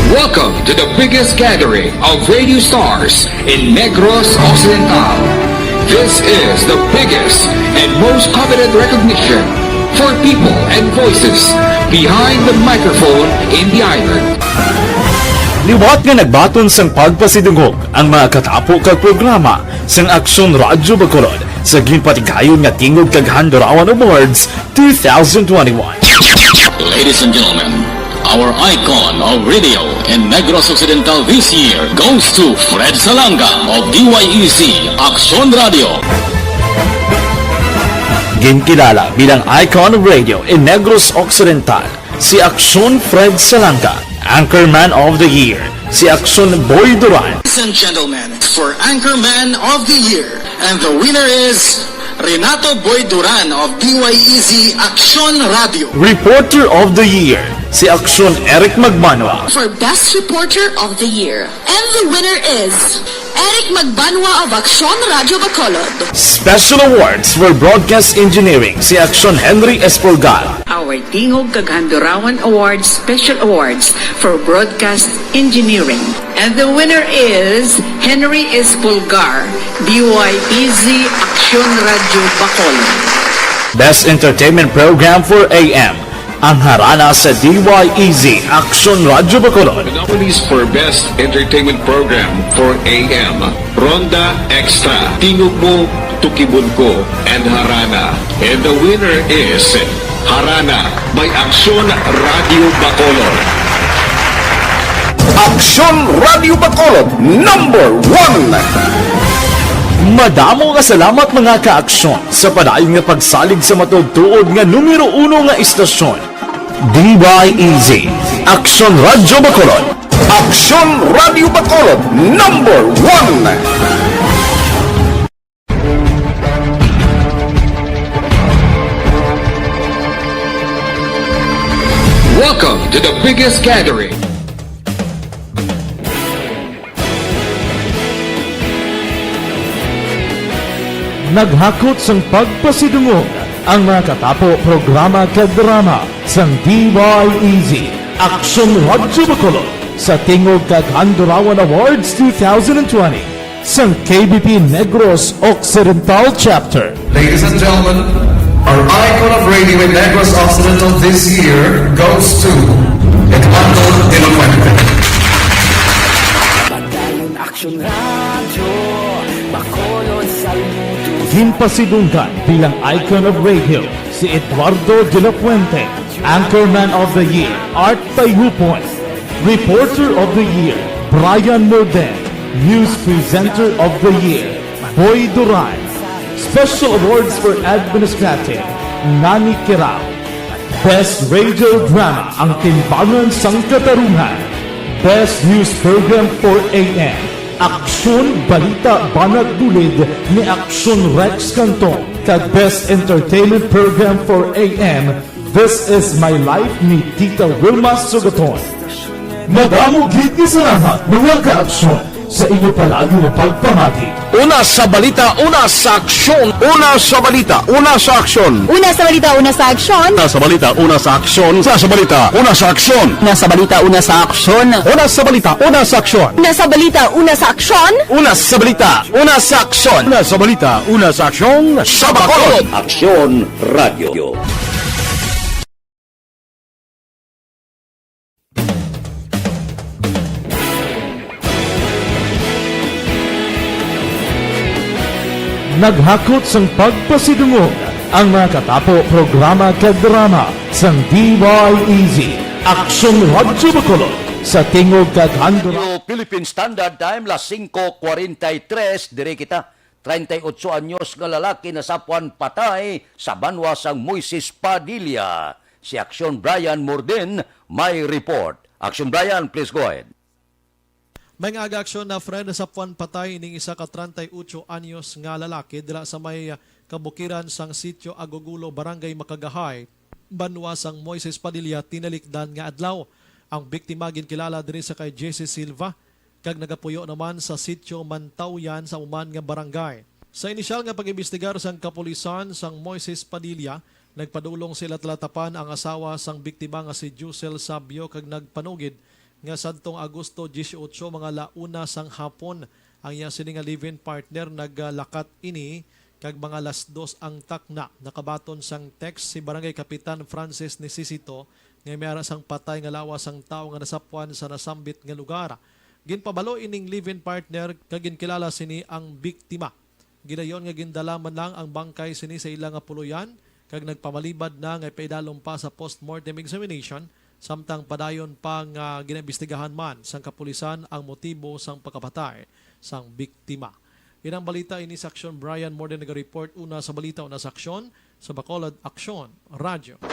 Welcome to the biggest gathering of radio stars in Negros Occidental. This is the biggest and most coveted recognition for people and voices behind the microphone in the island. Liwat nga nagbaton sang pagpasidungog ang mga katapo kag programa sang Aksyon Radyo Bacolod sa ginpatigayon nga tingog kag Handurawan Awards 2021. Ladies and gentlemen, our icon of radio in Negros Occidental this year goes to Fred Salanga of DYEZ Aksyon Radio. Ginkilala bilang icon of radio in Negros Occidental, si Aksyon Fred Salanga. Anchorman of the Year, si Aksyon Boy Duran. Ladies and gentlemen, for Anchorman of the Year, and the winner is Renato Boy Duran of DYEZ Aksyon Radio. Reporter of the Year, si Aksyon Eric Magbanwa. For Best Reporter of the Year. And the winner is Eric Magbanwa of Aksyon Radio Bacolod. Special awards for broadcast engineering, si Aksyon Henry Espolgar. Our DIY Tingog kag Handurawan Awards Special Awards for Broadcast Engineering. And the winner is Henry S. Pulgar, DYEZ Aksyon Radio Bacolod. Best Entertainment Program for AM. Ang harana sa DYEZ Aksyon Radio Bacolod. The nominees for Best Entertainment Program for AM, Ronda Extra, Tingog Mo, Tukibon Ko, and Harana. And the winner is Harana by Aksyon Radio Bacolod. Aksyon Radio Bacolod, number 1. Madamo nga salamat mga kaaksyon sa padayon nga pagsalig sa matugtuod nga numero 1 nga istasyon. DYEZ Aksyon Radio Bacolod. Aksyon Radio Bacolod, number 1. Welcome to the biggest gathering. Naghakot sang pagpasidungog ang mga katapo programa kag drama sang DYEZ Aksyon Radio Bacolod sa Tingog kag Handurawan Awards 2020 sang KBP Negros Occidental Chapter. Ladies and gentlemen, our icon of radio in Negros Occidental this year goes to Eduardo De La Fuente. Padayon Aksyon Radio, Bacolod Saludo. Ginpasidunggan bilang icon of radio si Eduardo De La Fuente, Anchorman of the Year, Art Tayupoy, Reporter of the Year, Brian Morden, News Presenter of the Year, Boy Duran, Special Awards for Administrative, Nani Kirao, Best Radio Drama, Ang Timbangan sang Katarungan, Best News Program for AM, Aksyon Balita Banat Dulid ni Aksyon Rex Cantong, kag Best Entertainment Program for AM, This Is My Life ni Tita Wilma Sugaton. Madamo gid ni sa lahat mga kaaksyon sa inyo palagi na pagpamati. Una sa balita, una sa aksyon. Una sa balita, una sa aksyon. Una sa balita, una sa aksyon. Una sa balita, una sa aksyon. Una sa balita, una sa aksyon. Una sa balita, una sa aksyon. Una sa balita, una sa aksyon. Una sa balita, una sa aksyon. Una sa balita, una sa aksyon. Una sa balita, una sa aksyon. Sa Bacolod. Aksyon Radio. Naghakot sang pagpasidungog ang mga katapo programa kag drama sang DYEZ Aksyon Radio Bacolod sa Tingog kag Handurawan. Philippine Standard Time, las 5:43, dire kita. 38 anyos nga lalaki na sapuan patay sa banwa sang Moises Padilla. Si Aksyon Brian Morden may report. Aksyon Brian, please go ahead. May nga aksyon na friend sa puan patay ning isa ka 38 anyos nga lalaki dila sa may kabukiran sang sitio Agogulo, Barangay Makagahay, banwa sang Moises Padilla, tinalikdan nga adlaw. Ang biktima ginkilala diri sa kay Jesse Silva kag nagapuyo naman sa sitio Mantauyan sa uman nga barangay. Sa inisyal nga pag-imbestigar sang kapulisan sang Moises Padilla, nagpadulong sila talatapan ang asawa sang biktima nga si Jusel Sabio kag nagpanugid nga sadtong Agosto 18 mga launa sang hapon ang iya sini nga live-in partner naglakat ini kag mga 2:00 ang takna. Nakabaton sang text si Barangay Kapitan Francis Necesito nga mayara sang patay nga lawas ang tao nga nasapuan sa nasambit nga lugar. Ginpabalo ining live-in partner kag ginkilala sini ang biktima. Gidayon nga gindala man lang ang bangkay sini sa ilang nga puluyan kag nagpamalibad na nga ipaidalom pa sa post-mortem examination. Samtang padayon pang ginaimbestigahan man sang kapulisan ang motibo sang pagkapatay sang biktima. Inang balita ini sa Aksyon Brian Morden nag-report una sa balita una sa Aksyon sa Bacolod Aksyon Radio.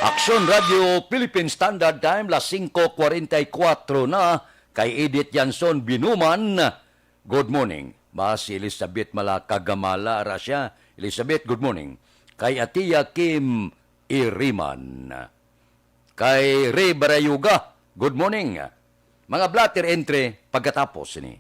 Aksyon Radio Philippine Standard Time, las 5:44 na kay Edith Janson Binuman. Good morning. Mas Elizabeth Malakagamala Rasya. Elizabeth, good morning. Kay Atiya Kim Iriman. Kay Ray Barayuga, good morning. Mga blatter entry pagkatapos ni.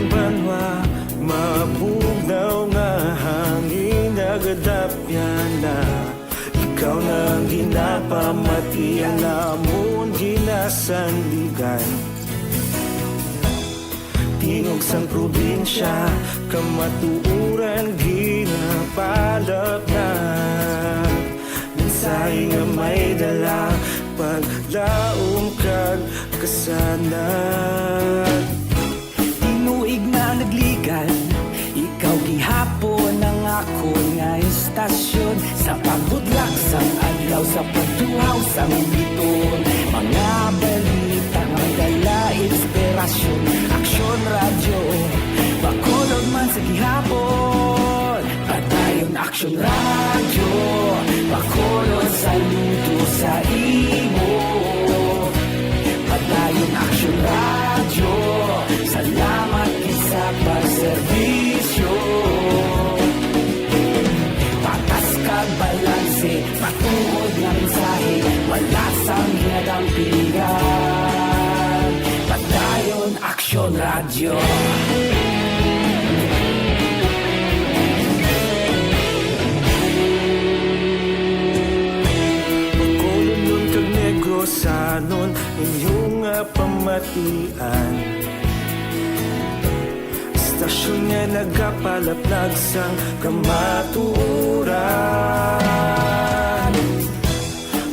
banwa mabugnaw nga hangin nagadapyan na ikaw nang ginapamatian namon ginasandigan tingog sang probinsya kamatuuran ginapalap na mensahe nga may dala paglaom kag kasanad Tinuig na nagligan Ikaw gihapon ang ako nga istasyon Sa pagbutlak sang adlaw Sa pagduhaw sang biton Mga balita nga dala inspirasyon Aksyon radyo Bacolod man sa gihapon Padayon aksyon radyo Bacolod saludo sa imo Padayon aksyon radyo Salamat sa pagserbisyo Patas kag balanse Patuod nga mensahe Wala sang ginadampingan Padayon aksyon radyo Bacolod nun kag Negrosanon inyong pamatian Istasyon nga nagapalaplag sang kamaturan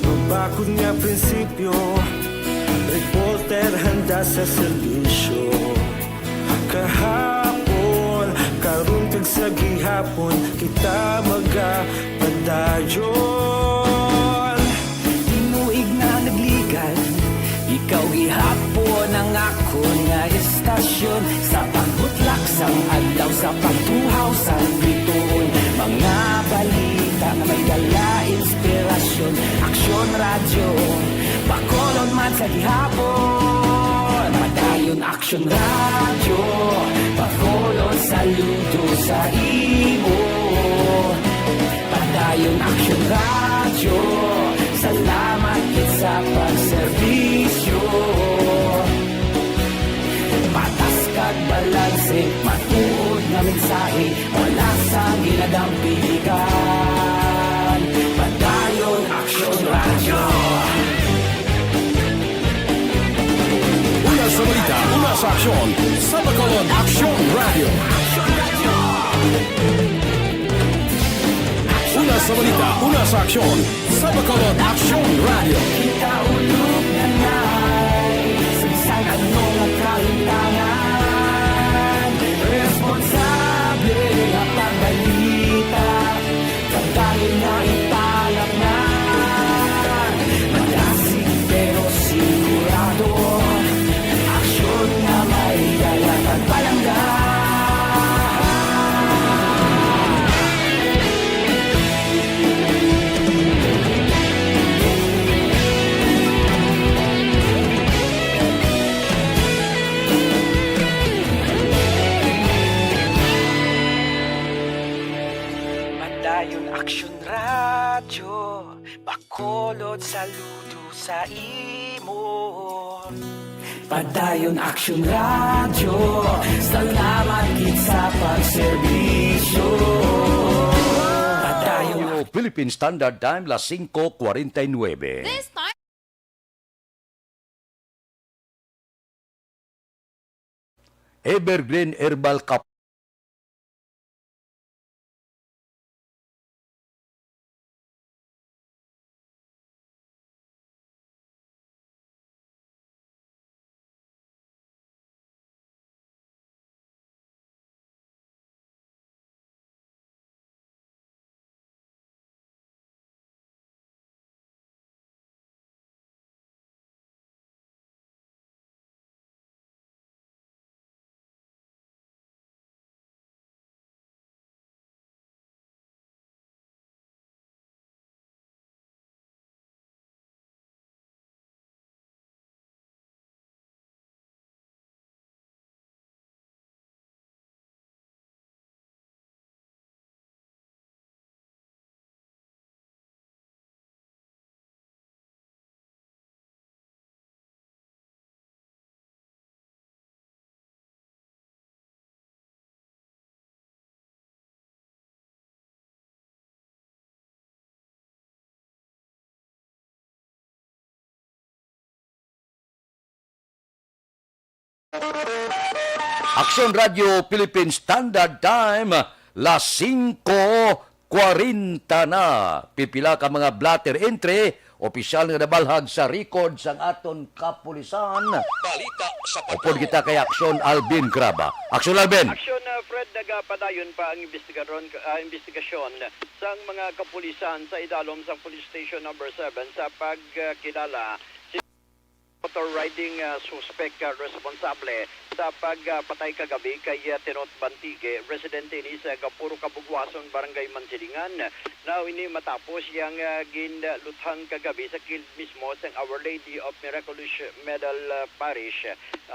Mabakod nga prinsipyo Reporter handa sa serbisyo Kahapon, karon kag sa gihapon Kita magapadayon Tinuig na nagligan Ikaw gihapon ang ako nga istasyon Sa pagbutlak sang adlaw Sa pagtuhaw sang biton Mga balita na may dala inspirasyon Aksyon radyo Bacolod man sa gihapon Padayon aksyon radyo Bacolod saludo sa imo Padayon aksyon radyo Salamat kit sa pagserbisyo Patas kag balanse Matuod nga mensahe Wala sa ginadampigan Padayon aksyon radyo Una sa balita, una sa aksyon, sa Bacolod Aksyon Radio. Una sa balita, una sa aksyon, sa Bacolod Aksyon Radio. Ikaulog na na'y Sagsang anong nakalintangan Responsable na pagbalita Kagaya na italak na Malasig pero sigurado Aksyon na may dalang pagpalangga Padayon aksyon radyo Bacolod saludo sa imo Padayon aksyon radyo Salamat kit sa pagserbisyo Padayon Philippine Standard Time, las 5:49. Evergreen Herbal Cup Aksyon Radio Philippine Standard Time, las 5:40 na. Pipila ka mga blatter entry, opisyal nga nabalhag sa record sang aton kapulisan. Balita sa Upod kita kay Aksyon Alvin Graba. Aksyon Alvin. Aksyon Fred, nagapadayon pa ang investigasyon sa mga kapulisan sa idalom sa Police Station number 7 sa pagkilala si motor riding suspect responsable sa pagpatay kagabi kay Tinot Bantige, residente ni sa Puro Kabugwason, Barangay Mansilingan. Now, ini matapos yung ginluthang kagabi sa kill mismo sa Our Lady of Miraculous Medal Parish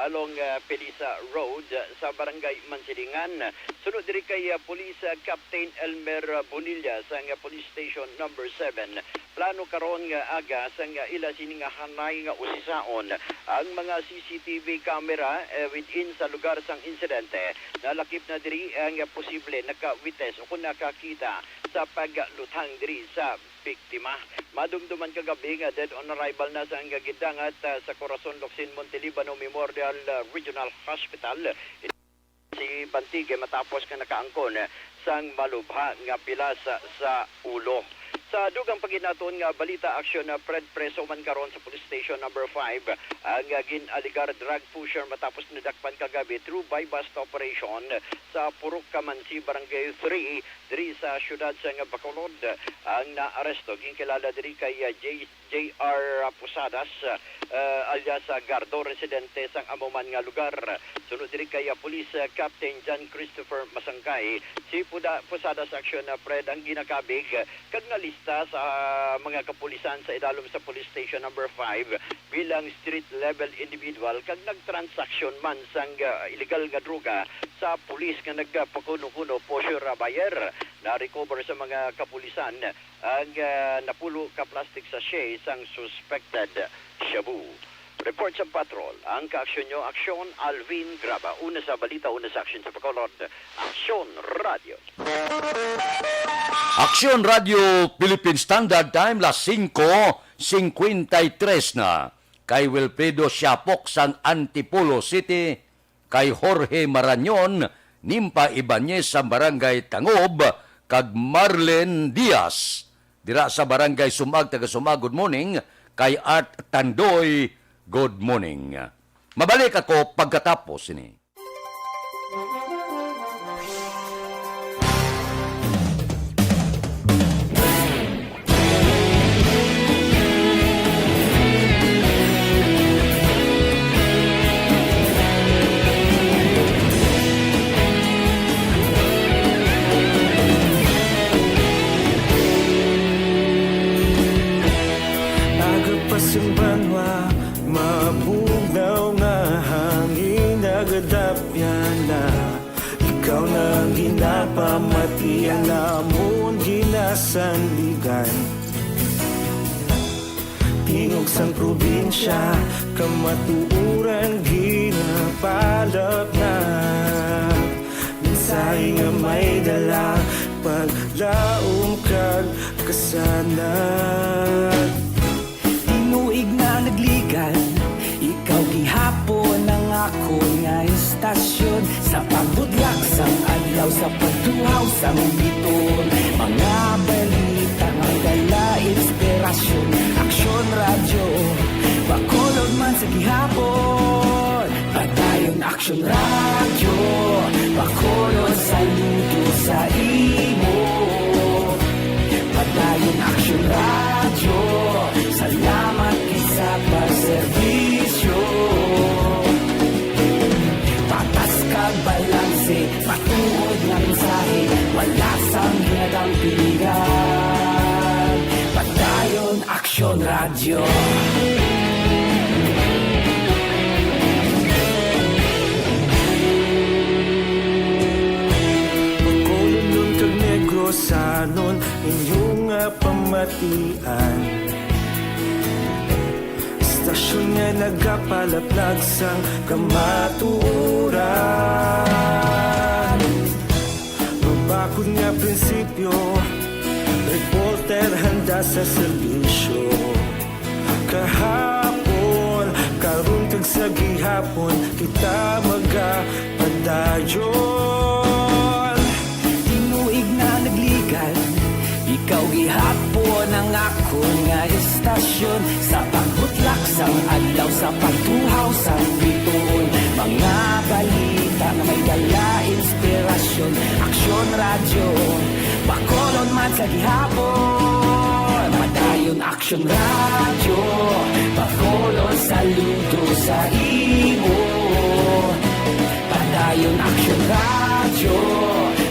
along Pelisa Road sa Barangay Mansilingan. Sunod diri kay Police Captain Elmer Bonilla sa Police Station number 7. Plano karon nga aga sa ila sining hanay nga usisaon ang mga CCTV camera within sa lugar sang insidente. Nalakip na diri ang posible naka-witness o kung nakakita sa pagluthang diri sa biktima. Madumduman kagabi nga dead on arrival na sa gidangat sa Corazon Locsin Montelibano Memorial Regional Hospital. Si Bantige matapos ka nakaangkon sang malubha nga pilas sa ulo. Sa dugang paginaton nga balita aksyon na Fred preso man karon sa police station number 5 ang ginaligar drug pusher matapos nadakpan kagabi through bypass operation sa Purok Kamansi Barangay 3 diri sa syudad sa Bacolod. Ang naaresto ginkilala diri kay J.R. Posadas alias Gardo, residente sang amuman nga lugar. Sunod diri kay Police Captain John Christopher Masangkay. Si Posadas action na Fred ang ginakabig kag nalista sa mga kapulisan sa idalom sa police station number 5 bilang street level individual kag nagtransaksyon man sang illegal nga droga sa pulis nga nagpakuno-kuno Posher Bayer. Na-recover sa mga kapulisan ang napulo ka plastic sachet sang suspected shabu. Report sa patrol, ang kaaksyon nyo, Aksyon Alvin Graba. Una sa balita, una sa aksyon sa Bacolod, Aksyon Radio. Aksyon Radio Philippine Standard Time, las 5:53 na. Kay Wilfredo Siapok sang Antipolo City, kay Jorge Marañon, Nimpa Ibanez sa Barangay Tangob, kag Marlen Diaz dira sa Barangay Sumag, taga Sumag, good morning. Kay Art Tandoy, good morning. Mabalik ako pagkatapos ini. Agapasumbanwa, mabugaw nga hangin nagadapyan na. Ikaw na ginapamatian namon ginasanligan. Tingog sang probinsya, kamatuuran ginapalap na. Minsay nga may dala, paglaom kag kasanat. Tinuig na nagligan, ikaw gihapon ang ako nga istasyon. Sa pagbudlak sang adlaw, sa pagtuhaw sang biton. Mga balita ang dala inspirasyon. Aksyon Radio, Bacolod man sa gihapon. Patayon Aksyon Radio, Bacolod saludo sa imo. Patayon Aksyon Radio, salamat sa pagserbisyo. Patas kag balanse, patuod nga mensahe, wala sang hinadang piligan. Patayon Aksyon Radio. Bacolod nun kag Negros sanon inyong pamatian. Stasyon nga nagapalaplag sang kamatuuran. Mabakod nga prinsipyo, reporter handa sa serbisyo. Kahapon, karon kag sa gihapon kita magapadayon. Tinuig na nagligan, ikaw gihapon ang ako nga istasyon. Sa pagbutlak sang adlaw, sa pagtuhaw sa bituon, mga balita na may dala inspirasyon. Aksyon radyo, Bacolod man sa gihapon. Padayon Aksyon radyo, Bacolod saludo sa imo. Padayon Aksyon radyo,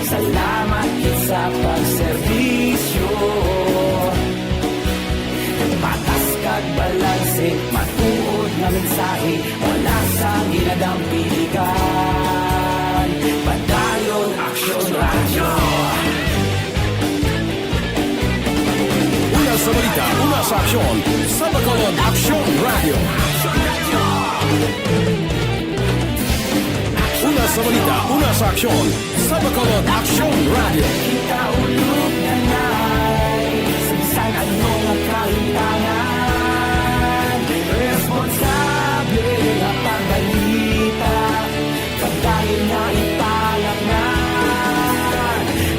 salamat sa pagserbisyo. Patas kag balanse, matuod na mensahe, wala sa ginadang pilikan. Padayon Aksyon radyo. Una sa balita, una sa aksyon, sa Bacolod Aksyon Radio. Una sa balita, una sa aksyon, sa Bacolod Aksyon Radio. Kita ulog na na'y saan anong nagkahintangan. Responsable na pagbalita, pagdahil na ipalak na.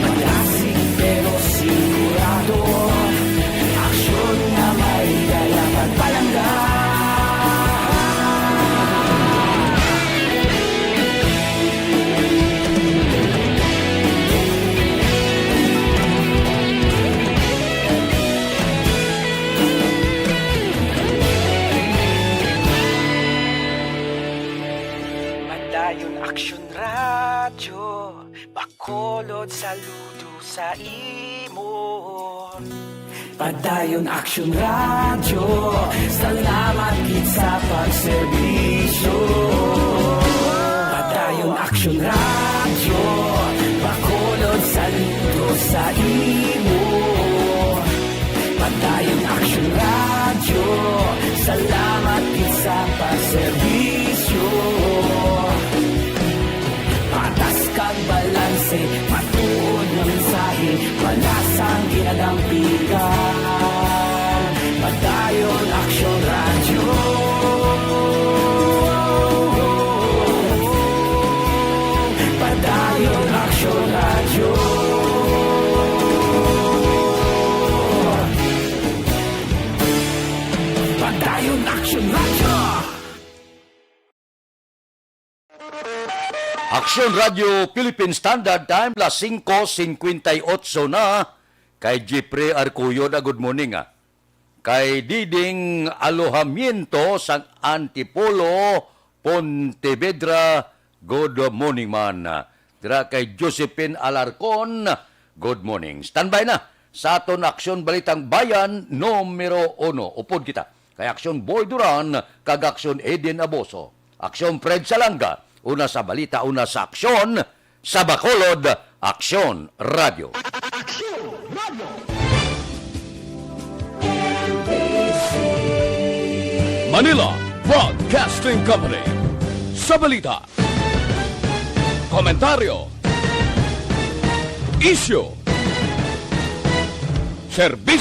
Magasig pero sigurado, aksyon na may dala pagpalangga. Padayon Aksyon radyo, Bacolod saludo sa imo. Padayon Aksyon radyo, salamat gid sa pagserbisyo. Padayon Aksyon radyo, Bacolod saludo sa imo. Padayon Aksyon radyo, salamat gid sa pagserbisyo. Patas kag balanse, matuod na mensahe, wala sang ginadampigan. Padayon Aksyon radyo. Padayon Aksyon radyo. Padayon Aksyon radyo. Aksyon Radio Philippine Standard Time, las 5:58 na. Kay Jeffrey Arcuyo na good morning. Kay Diding Alojamiento sa Antipolo, Pontevedra, good morning man. Dira kay Josephine Alarcon, good morning. Standby na sa aton Aksyon Balitang Bayan, numero 1. Upod kita. Kay Aksyon Boy Duran, kag Aksyon Eden Aboso. Aksyon Fred Salanga, una sa balita, una sa aksyon, sa Bacolod, Aksyon Radio. Aksyon Radio! Manila Broadcasting Company. Sa balita, komentaryo, issue, serbisyo,